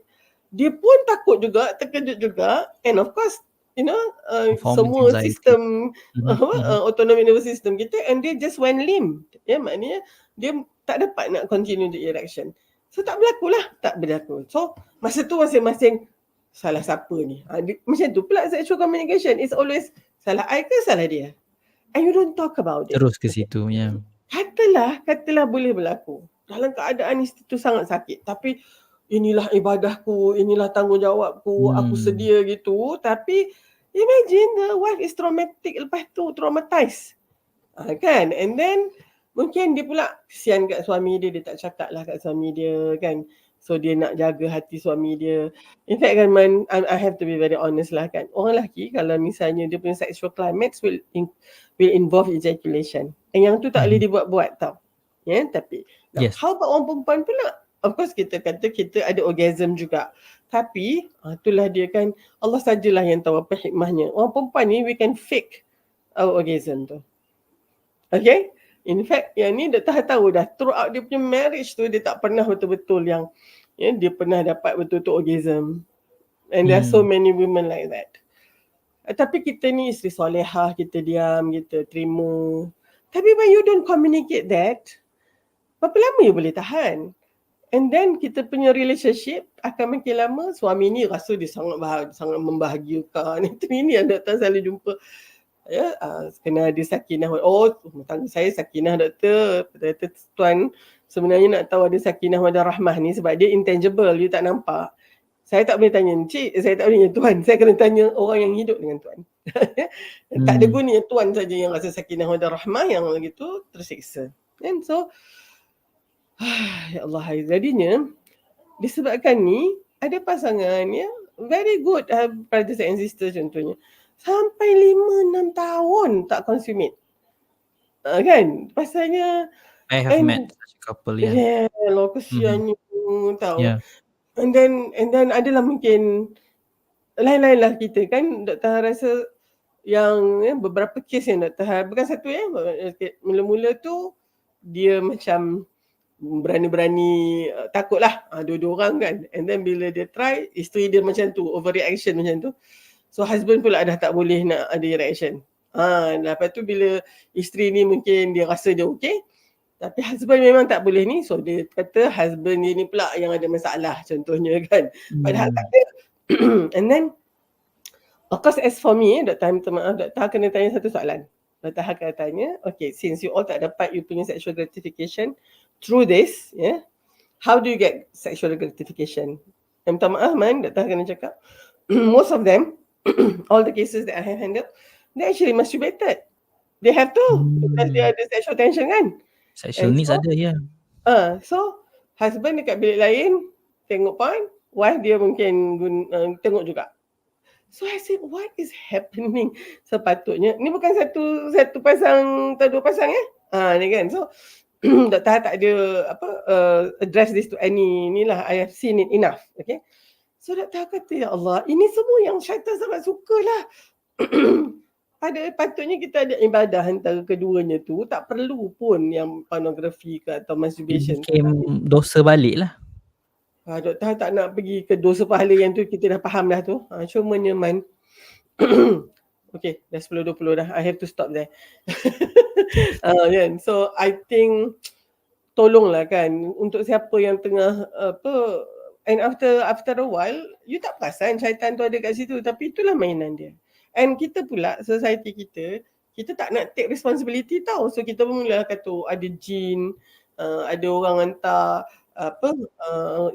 dia pun takut juga, terkejut juga, and of course Performance semua anxiety. sistem autonomic nervous system kita, and dia just went limp. Maknanya dia tak dapat nak continue the erection. So tak berlaku. So masa tu masing-masing salah siapa ni? Macam tu pula sexual communication. It's always salah I ke salah dia? And you don't talk about it. Terus ke situ, ya. Katalah boleh berlaku. Dalam keadaan itu sangat sakit. Tapi inilah ibadahku, inilah tanggungjawabku, aku sedia gitu. Tapi imagine the wife is traumatic lepas tu, traumatized. Kan? And then mungkin dia pula kesian kat suami dia tak cakap lah kat suami dia kan. So dia nak jaga hati suami dia. In fact kan man, I have to be very honest lah kan. Orang lelaki kalau misalnya dia punya sexual climax will involve ejaculation. And yang tu tak boleh dibuat-buat tau. Tapi how about orang perempuan pula? Of course kita kata kita ada orgasm juga. Tapi itulah dia kan, Allah sajalah yang tahu apa hikmahnya. Orang perempuan ni we can fake our orgasm tu. Okay? In fact, yang ni dah tahu dah throughout dia punya marriage tu dia tak pernah betul-betul yang dia pernah dapat betul-betul orgasm. And there are so many women like that. Tapi kita ni isteri solehah, kita diam, kita terima. Tapi when you don't communicate that, berapa lama you boleh tahan? And then kita punya relationship akan makin lama, suami ni rasa dia sangat membahagiakan. Itu ini yang doktor selalu jumpa. Kena ada sakinah. Rumah tangga saya sakinah doktor. Kata tuan, sebenarnya nak tahu ada sakinah wadah rahmah ni sebab dia intangible, you tak nampak. Saya tak boleh tanya encik, saya tak boleh tanya tuan. Saya kena tanya orang yang hidup dengan tuan. Tak ada gunanya tuan saja yang rasa sakinah wadah rahmah, yang lagi tu tersiksa. And so ya Allah, jadinya disebabkan ni ada pasangan very good brothers and sisters contohnya sampai 5-6 tahun tak consummate. Kan? Pasalnya I have met such a couple, kesiannya tahu. And then adalah mungkin lain-lain lah kita kan. Doktor rasa yang beberapa kes yang doktor bukan satu mula-mula tu dia macam berani-berani takut lah dua-dua orang kan. And then bila dia try, isteri dia macam tu, overreaction macam tu. So husband pula dah tak boleh nak ada reaction. Lepas tu bila isteri ni mungkin dia rasa dia okey, tapi husband memang tak boleh ni. So dia kata husband dia ni pula yang ada masalah contohnya kan. Padahal tak ada. And then of course as for me, doktor kena tanya satu soalan. Doktor akan tanya, okay, since you all tak dapat you punya sexual gratification through this, how do you get sexual gratification? Yang minta maaf man, doktor kena cakap, most of them, all the cases that I have handled, they actually masturbated. They have to, because they ada sexual tension kan. Sexual needs ada, So, husband dekat bilik lain, tengok porn, wife dia mungkin tengok juga. So I said, what is happening? Sepatutnya, ni bukan satu pasang atau dua pasang ni kan. So, doktor tak ada address this to any ni lah. I have seen it enough. Okay. So doktor kata, ya Allah, ini semua yang syaitan sangat suka lah. Patutnya kita ada ibadah antara keduanya tu. Tak perlu pun yang pornografi ke atau masturbation. It became dosa balik lah. Doktor tak nak pergi ke dosa pahala yang tu, kita dah faham dah tu. Cuma nyaman. Okay, dah 10:20 dah. I have to stop there. So I think tolonglah kan untuk siapa yang tengah and after a while you tak perasan syaitan tu ada kat situ, tapi itulah mainan dia. And kita pula, society kita tak nak take responsibility tau. So kita pun mula kata ada jin, ada orang hantar, apa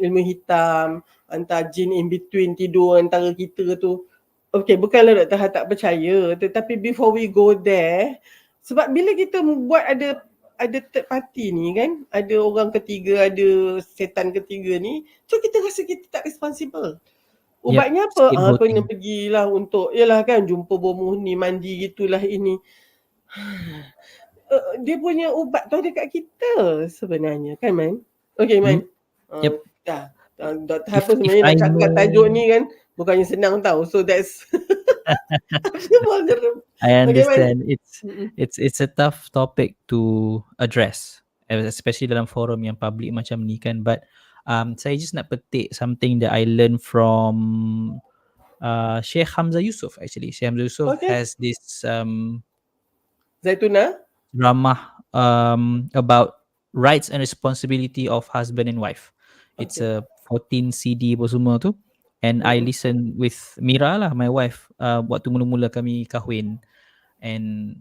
ilmu hitam, hantar jin in between tidur antara kita tu. Okey, bukanlah Dr. Ha tak percaya, tetapi before we go there, sebab bila kita buat ada third party ni kan, ada orang ketiga, ada setan ketiga ni, so kita rasa kita tak responsible. Yep, Ubatnya apa? Kena scapegoating. pergilah untuk, yalah kan, jumpa bomoh ni, mandi gitulah ini. Dia punya ubat tu ada kat kita sebenarnya kan, Man? Okay, Man. Mm, yep. Dah. Dr. If Harper if sebenarnya I nak cakap tajuk know, ni kan bukannya senang tau. So that's I okay, Man. understand Mm-mm. it's a tough topic to address, especially dalam forum yang public macam ni kan. But saya just nak petik something that I learned from Sheikh Hamzah Yusuf. Actually, Sheikh Hamzah Yusuf Okay. has this Zaituna. drama about rights and responsibility of husband and wife. It's Okay. a 14 CD apa semua tu. And I listen with Mira lah, my wife, waktu mula-mula kami kahwin. And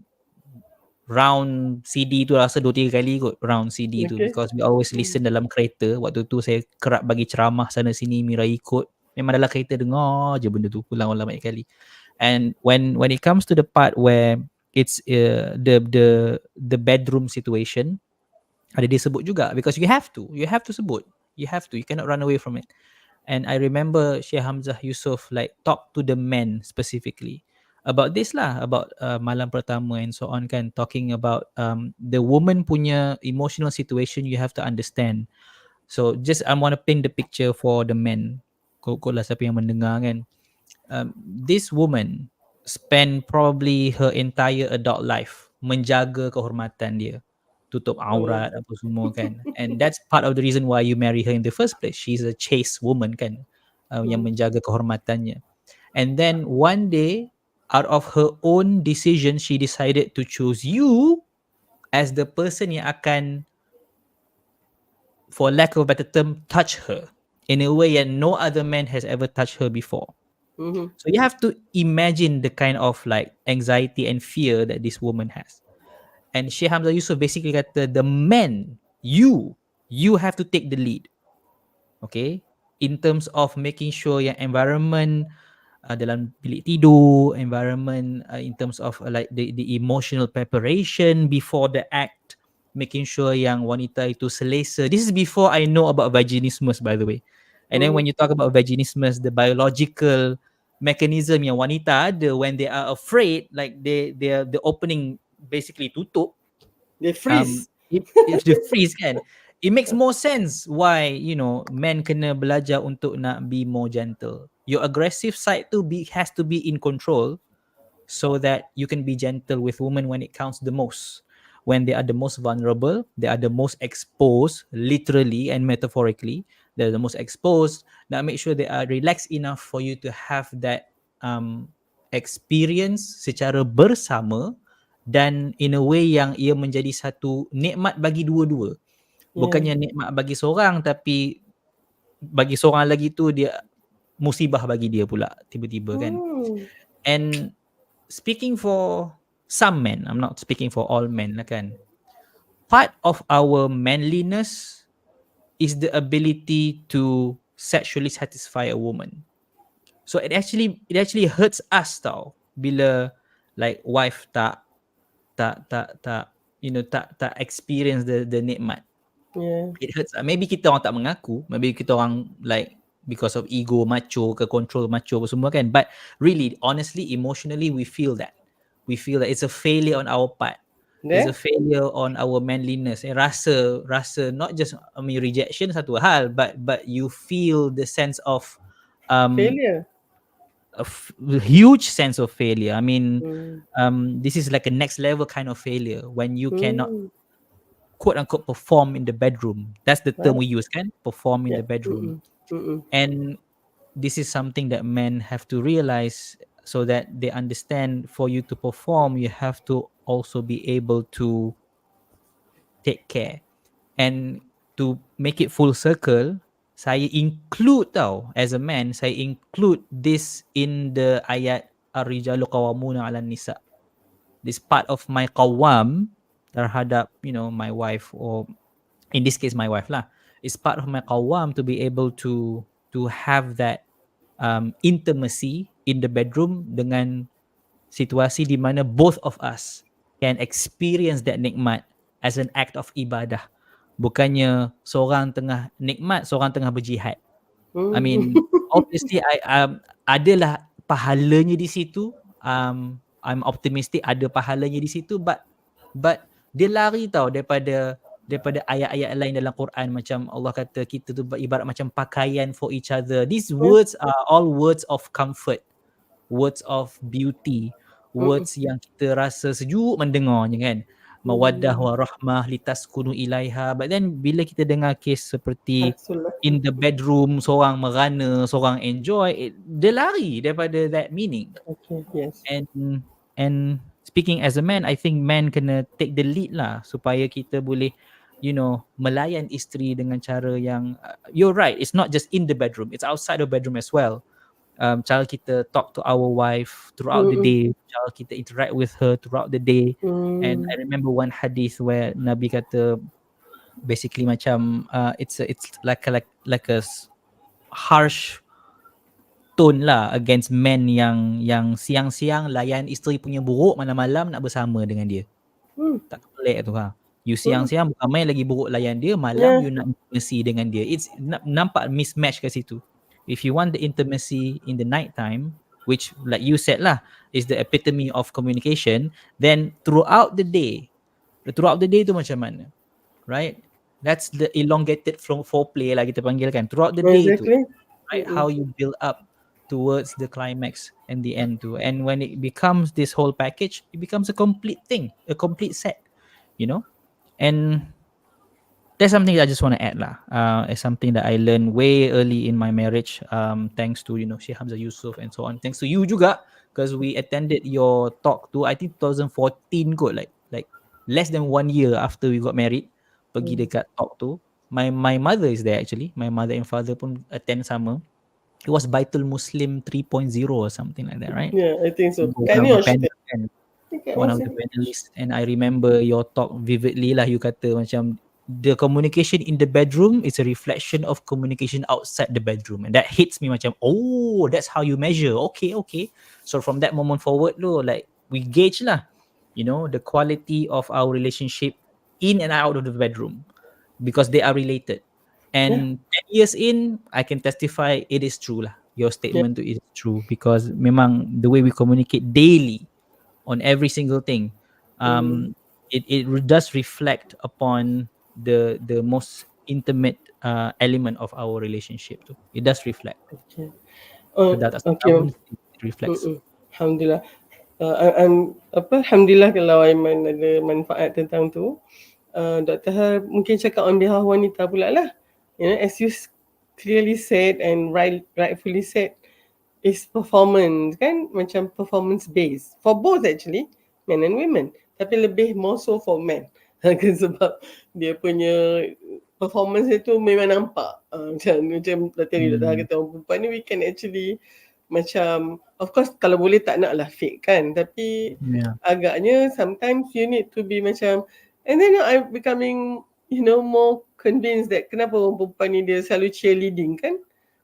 round CD tu rasa 2-3 kali kot round CD tu, Okay. because we always listen dalam kereta. Waktu tu saya kerap bagi ceramah sana sini, Mira ikut. Memang dalam kereta dengar je benda tu ulang-ulang banyak kali. And when it comes to the part where it's the bedroom situation, ada dia sebut juga, because you have to sebut, you cannot run away from it. And I remember Syekh Hamzah Yusof like talk to the men specifically about this lah, about malam pertama and so on kan, talking about the woman punya emotional situation. You have to understand. So just I want to paint the picture for the men. Kau lah siapa yang mendengar kan. This woman spend probably her entire adult life menjaga kehormatan dia, tutup Oh yeah. aurat apa semua kan. And that's part of the reason why you marry her in the first place. She's a chaste woman kan, yang menjaga kehormatannya. And then one day, out of her own decision, she decided to choose you as the person yang akan, for lack of a better term, touch her in a way that no other man has ever touched her before. Mm-hmm. So you have to imagine the kind of like anxiety and fear that this woman has. And Sheikh Hamzah Yusuf basically kata, the men, you have to take the lead. Okay? In terms of making sure yang environment dalam bilik tidur, environment in terms of like the emotional preparation before the act, making sure yang wanita itu selesa. This is before I know about vaginismus, by the way. And then when you talk about vaginismus, the biological mechanism yang wanita ada when they are afraid, like the opening basically tutup, They freeze. if the freeze kan, it makes more sense why, you know, men kena belajar untuk nak be more gentle. Your aggressive side tu has to be in control, so that you can be gentle with women when it counts the most, when they are the most vulnerable, they are the most exposed, literally and metaphorically. They're the most exposed. Nak make sure they are relaxed enough for you to have that experience secara bersama, dan in a way yang ia menjadi satu nikmat bagi dua-dua. Bukannya nikmat bagi seorang, tapi bagi seorang lagi tu dia musibah bagi dia pula tiba-tiba kan. And speaking for some men, I'm not speaking for all men lah kan, part of our manliness is the ability to sexually satisfy a woman. So it actually hurts us tau bila like wife tak you know, tak experience the nikmat. Yeah. It hurts. Maybe kita orang tak mengaku, maybe kita orang like because of ego macho ke control macho apa semua kan, but really honestly emotionally we feel that it's a failure on our part. It's a failure on our manliness. Rasa not just rejection satu hal, but you feel the sense of Failure. a huge sense of failure. I mean, this is like a next level kind of failure when you cannot quote unquote perform in the bedroom. That's the term we use, kan? Perform in the bedroom. And this is something that men have to realize, so that they understand, for you to perform, you have to also be able to take care. And to make it full circle, saya include tau, as a man, saya include this in the ayat Ar-Rijalu Qawwamuna 'alan Nisa. This part of my qawwam terhadap, you know, my wife, or in this case my wife lah, It's part of my qawwam to be able to have that intimacy in the bedroom dengan situasi di mana both of us can experience that nikmat as an act of ibadah. Bukannya seorang tengah nikmat, seorang tengah berjihad. I Hmm. mean, obviously adalah pahalanya di situ. I'm optimistic ada pahalanya di situ, but dia lari tau daripada ayat-ayat lain dalam Quran, macam Allah kata kita tu ibarat macam pakaian for each other. These Yeah. words are all words of comfort, words of beauty, Mm-mm. words yang kita rasa sejuk mendengarnya kan. Mawaddah Hmm. warahmah litaskunu ilaiha. But then bila kita dengar kes seperti Rasulullah. in the bedroom, seorang merana, seorang enjoy, dia lari daripada that meaning. Okay, yes. And speaking as a man, I think man kena take the lead lah supaya kita boleh, melayan isteri dengan cara yang you're right, it's not just in the bedroom, it's outside the bedroom as well. Cara kita talk to our wife throughout the Mm-mm. day, cara kita interact with her throughout the day. And Hmm. I remember one hadith where Nabi kata basically macam it's like a harsh tone lah against men yang siang-siang layan isteri punya buruk, malam-malam nak bersama dengan dia. Hmm. Tak pelik tu ha. You Mm-mm. siang-siang bukan main lagi buruk layan dia, malam Yeah. you nak intimacy dengan dia. It's nampak mismatch kat situ. If you want the intimacy in the night time, which like you said lah, is the epitome of communication, then throughout the day tu macam mana? Right? That's the elongated foreplay lah kita panggil kan. Throughout the day tu, Exactly. right? Mm-mm. How you build up towards the climax and the end too. And when it becomes this whole package, it becomes a complete thing, a complete set, you know? And that's something that I just want to add lah. It's something that I learned way early in my marriage, thanks to Sheikh Hamzah Yusuf and so on. Thanks to you juga, because we attended your talk too. I think 2014 kot, like less than 1 year after we got married, pergi Mm. dekat talk tu. My mother is there actually. My mother and father pun attend sama. It was Baitul Muslim 3.0 or something like that, right? Yeah, I think so. One Kat of ni the Australia. panel kan, Kat one of masa the ni. panelists, and I remember your talk vividly lah. You kata macam the communication in the bedroom is a reflection of communication outside the bedroom, and that hits me macam, oh, that's how you measure. Okay. So from that moment forward like we gauge lah, the quality of our relationship in and out of the bedroom, because they are related. Yeah. And 10 years in, I can testify it is true lah. Your Yeah. statement is true, because memang the way we communicate daily on every single thing, Mm. it does reflect upon the most intimate element of our relationship too. It does reflect. Okay. Oh, Sedar tak sedar okay. pun it reflects. Mm-mm. Alhamdulillah. Alhamdulillah kalau Aiman ada manfaat tentang tu. Dr. Har mungkin cakap on behalf wanita pula lah. As you clearly said and rightfully said, is performance kan, macam performance based for both actually, men and women, tapi lebih more so for men. Sebab dia punya performance itu memang nampak macam tadi Dr. Har kata, orang perempuan ni we can actually macam, of course kalau boleh tak nak lah fake kan, tapi Yeah. agaknya sometimes you need to be macam, and then I'm becoming more convinced that kenapa orang perempuan ni dia selalu cheerleading kan.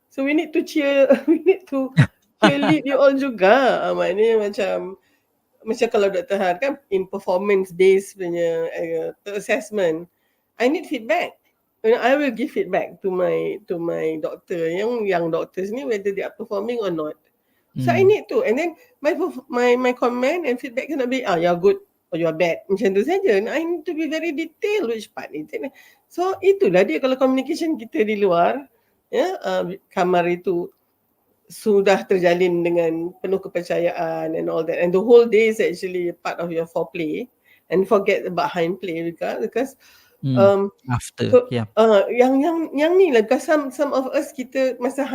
So we need to cheerlead you all juga. Maknanya macam kalau Dr. Har kan in performance based punya assessment, I need feedback. I will give feedback to my doctor, yang doctors ni, whether they are performing or not. So I need to, and then my comment and feedback cannot be you're good or you're bad macam tu saja. I need to be very detailed which part ni. So itulah dia kalau communication kita di luar kamar itu sudah terjalin dengan penuh kepercayaan and all that, and the whole day is actually part of your foreplay, and forget about hindplay because After, yeah. yang ni lah, because some of us kita masa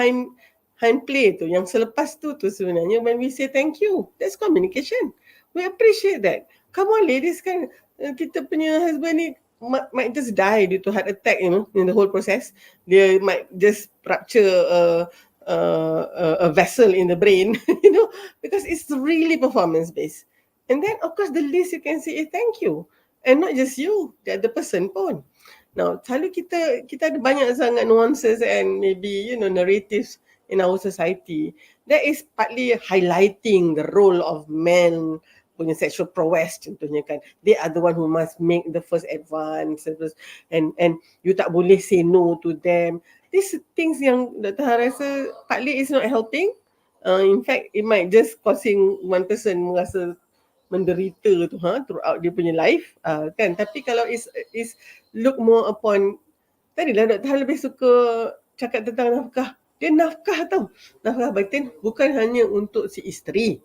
hindplay tu, yang selepas tu sebenarnya when we say thank you, that's communication. We appreciate that. Come on ladies kan, kita punya husband ni might just die due to heart attack, in the whole process. Dia might just rupture a vessel in the brain, because it's really performance based. And then of course the least you can say is thank you, and not just you, the other person pun. Now, selalu kita ada banyak sangat nuances and maybe narratives in our society that is partly highlighting the role of men punya sexual prowess contohnya kan. They are the one who must make the first advance and you tak boleh say no to them. These things yang Dr. Han rasa partly is not helping. In fact, it might just causing one person merasa menderita tu throughout dia punya life kan. Tapi kalau is look more upon, tadilah Dr. Han lebih suka cakap tentang nafkah. Dia nafkah tau, nafkah batin bukan hanya untuk si isteri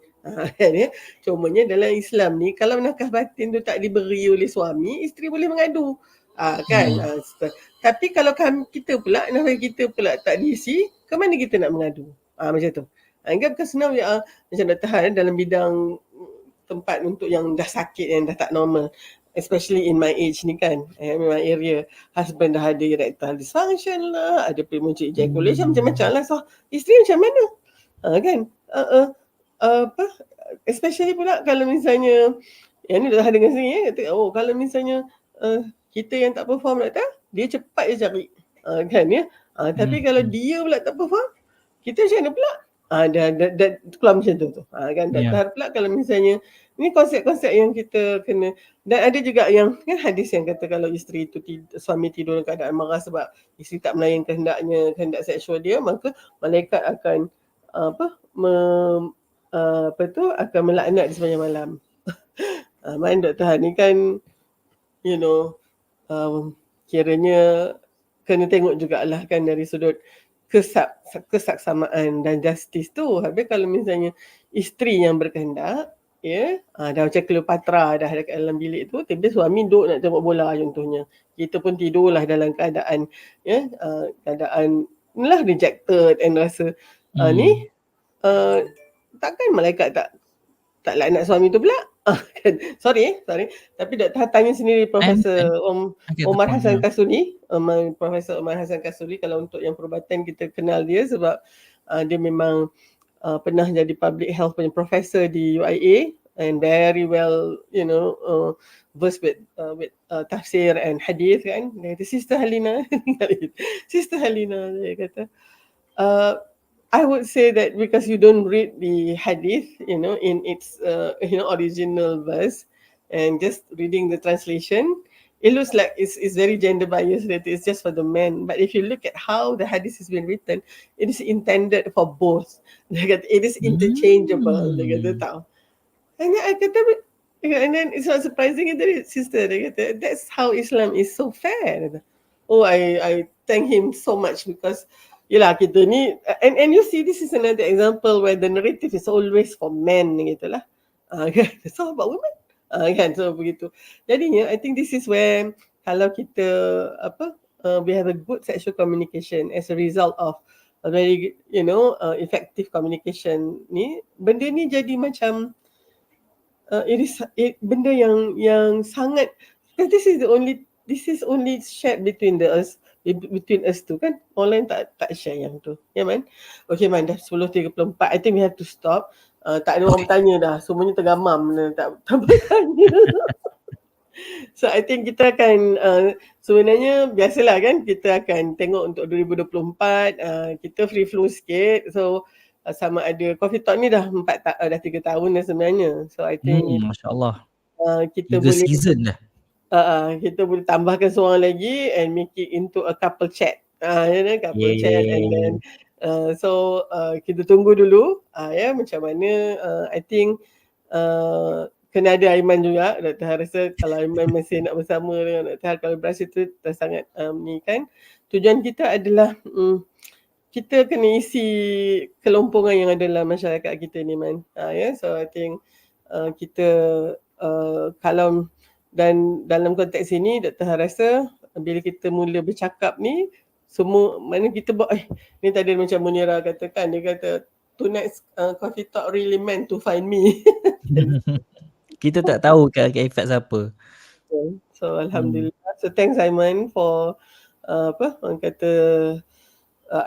kan ya. Cumanya dalam Islam ni kalau nafkah batin tu tak diberi oleh suami, isteri boleh mengadu kan. Tapi kalau kita pula nafkah kita pula tak diisi, ke mana kita nak mengadu macam tu. Kan bukan senang macam Dr. Han dalam bidang tempat untuk yang dah sakit, yang dah tak normal, especially in my age ni kan, in my area, husband dah ada erectile dysfunction lah, ada premature ejaculation, macam-macam lah. So isteri macam mana kan, apa, especially pula kalau misalnya yang ni dah dengar sini kata, kalau misalnya kita yang tak perform doktor, dia cepat je cari kan ya. Tapi kalau dia pula tak perform, kita macam mana pula? Dah keluar macam tu kan. Doktor pula kalau misalnya ni konsep-konsep yang kita kena. Dan ada juga yang kan hadis yang kata kalau isteri tu suami tidur dalam keadaan marah sebab isteri tak melayan kehendak seksual dia, maka malaikat akan akan melaknat di sepanjang malam. Man Dr. Han ni kan kiranya kena tengok jugalah kan dari sudut kesaksamaan dan justice tu. Habis kalau misalnya isteri yang berkehendak dah macam Cleopatra dah dekat dalam bilik tu, tapi suami duduk nak tengok bola contohnya, kita pun tidurlah dalam keadaan keadaan lah rejected and rasa ni takkan malaikat tak laknat suami tu pula kan. Sorry tapi Dr. tanya sendiri Profesor Omar Hassan Kasuli, Profesor Omar Hassan Kasuli, kalau untuk yang perubatan kita kenal dia sebab dia memang pernah jadi public health punya professor di UIA and very well versed with tafsir and hadith kan. Dia kata Sister Halina Sister Halina dia kata I would say that because you don't read the hadith, in its original verse, and just reading the translation, it looks like it's very gender biased. That it's just for the men. But if you look at how the hadith has been written, it is intended for both. It is interchangeable. And then I kata, and then it's not surprising that sister. That's how Islam is so fair. I thank him so much because yelah kita ni and you see this is another example where the narrative is always for men gitulah. It's all about women. Kan, so begitu. Jadinya I think this is where kalau kita we have a good sexual communication as a result of a very effective communication ni, benda ni jadi macam benda yang sangat, because this is only shared between us tu kan. Online tak share yang tu. Ya Man? Okay Man, dah 10.34. I think we have to stop. Tak ada orang bertanya dah. Semuanya tergamam. Tak bertanya. So I think kita akan sebenarnya biasalah kan, kita akan tengok untuk 2024 kita free flow sikit. So sama ada Coffee Talk ni dah 3 tahun dah sebenarnya. So I think Masya Allah, kita 3 boleh season dah. Kita boleh tambahkan seorang lagi and make it into a couple chat. Couple chat and then so kita tunggu dulu macam mana. I think kena ada Aiman juga. Dr. Han rasa kalau Aiman masih nak bersama dengan Dr. Han, kalau berasa tu sangat ni kan. Tujuan kita adalah kita kena isi kelompongan yang ada dalam masyarakat kita ni Man. So I think kita kalau dan dalam konteks ini Dr. Han rasa bila kita mula bercakap ni, semua mana kita buat ni tadi macam Munira katakan, dia kata tonight's Coffee Talk really meant to find me. Kita tak tahu ke efek siapa. So Alhamdulillah. So thanks Aiman for orang kata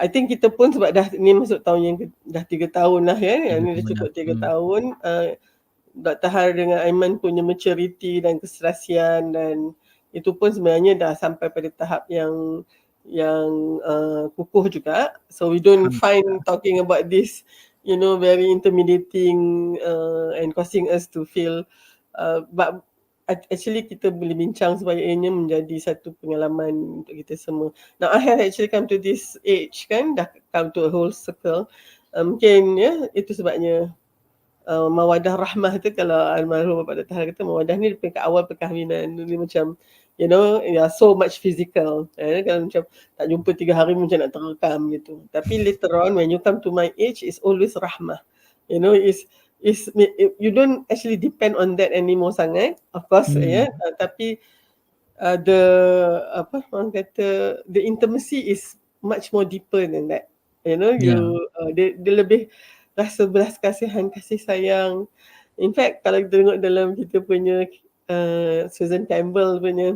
I think kita pun sebab dah ni masuk tahun yang dah 3 tahun lah kan. Ni dah cukup 3 tahun. Dr. Han dengan Aiman punya maturity dan keserasian dan itu pun sebenarnya dah sampai pada tahap yang kukuh juga. So we don't find talking about this, very intimidating and causing us to feel. But actually kita boleh bincang supaya ianya menjadi satu pengalaman untuk kita semua. Now I have actually come to this age kan, dah come to a whole circle. Mungkin itu sebabnya mawadah rahmah tu, kalau almarhum Bapak Dr. Hal kata mawadah ni dekat awal perkahwinan ni macam so much physical. Kalau macam tak jumpa 3 hari macam nak terekam gitu. Tapi later on when you come to my age, it's always rahmah. Is you don't actually depend on that anymore sangat, of course. Tapi the orang kata the intimacy is much more deeper than that. Dia lebih rasa belas kasihan, kasih sayang. In fact, kalau kita tengok dalam kita punya Susan Campbell punya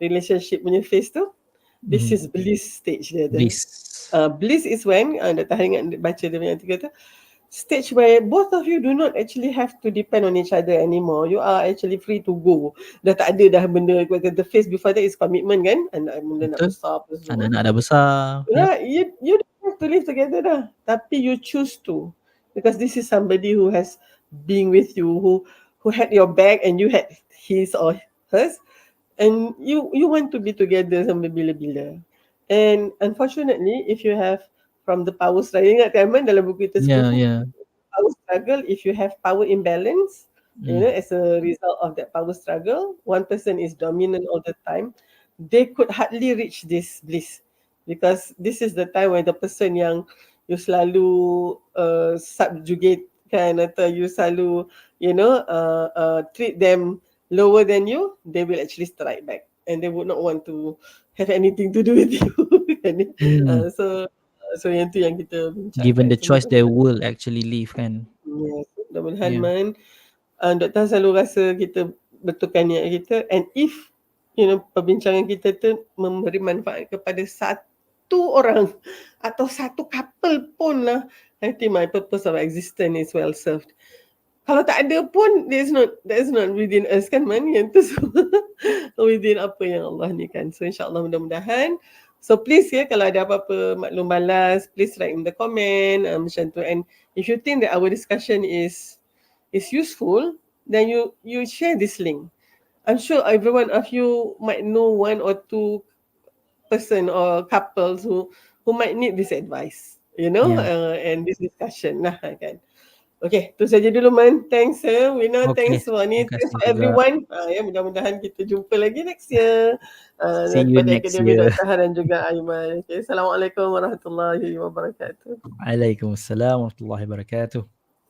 relationship punya phase tu, this is bliss stage dia tu. Bliss is when Dr. Hari ingat baca dia punya artikel tu, stage where both of you do not actually have to depend on each other anymore. You are actually free to go. Dah tak ada dah benda, the phase before that is commitment kan, benda nak besar apa semua. Anak-anak dah besar. You don't have to live together dah, tapi you choose to, because this is somebody who has been with you, who had your back and you had his or hers, and you want to be together sampai bila-bila. And unfortunately, if you have from the power struggle, ingat Aiman dalam buku kita sebut power struggle, if you have power imbalance, as a result of that power struggle, one person is dominant all the time, they could hardly reach this bliss, because this is the time when the person yang you selalu subjugate kan, atau you selalu treat them lower than you, they will actually strike back and they would not want to have anything to do with you. So yang tu yang kita bincang. Given the choice, they will actually leave kan. Yes, mudah-mudahan man. Doktor selalu rasa kita betulkan niat kita, and if perbincangan kita tu memberi manfaat kepada satu orang atau satu couple pun lah, I think my purpose of existence is well served. Kalau tak ada pun, that is not within us kan man, yang tu within apa yang Allah ni kan. So insyaAllah mudah-mudahan. So please kalau ada apa-apa maklum balas, please write in the comment macam tu. And if you think that our discussion is useful, then you share this link. I'm sure every one of you might know one or two person or couples who might need this advice, and this discussion lah kan. Okay, tu saja dulu man. Thanks Wina, thanks for ni. Thanks for everyone. Mudah-mudahan kita jumpa lagi next year. See you next Akademi year. Dr. dan juga Aiman. Okay, Assalamualaikum warahmatullahi wabarakatuh. Waalaikumsalam warahmatullahi wabarakatuh.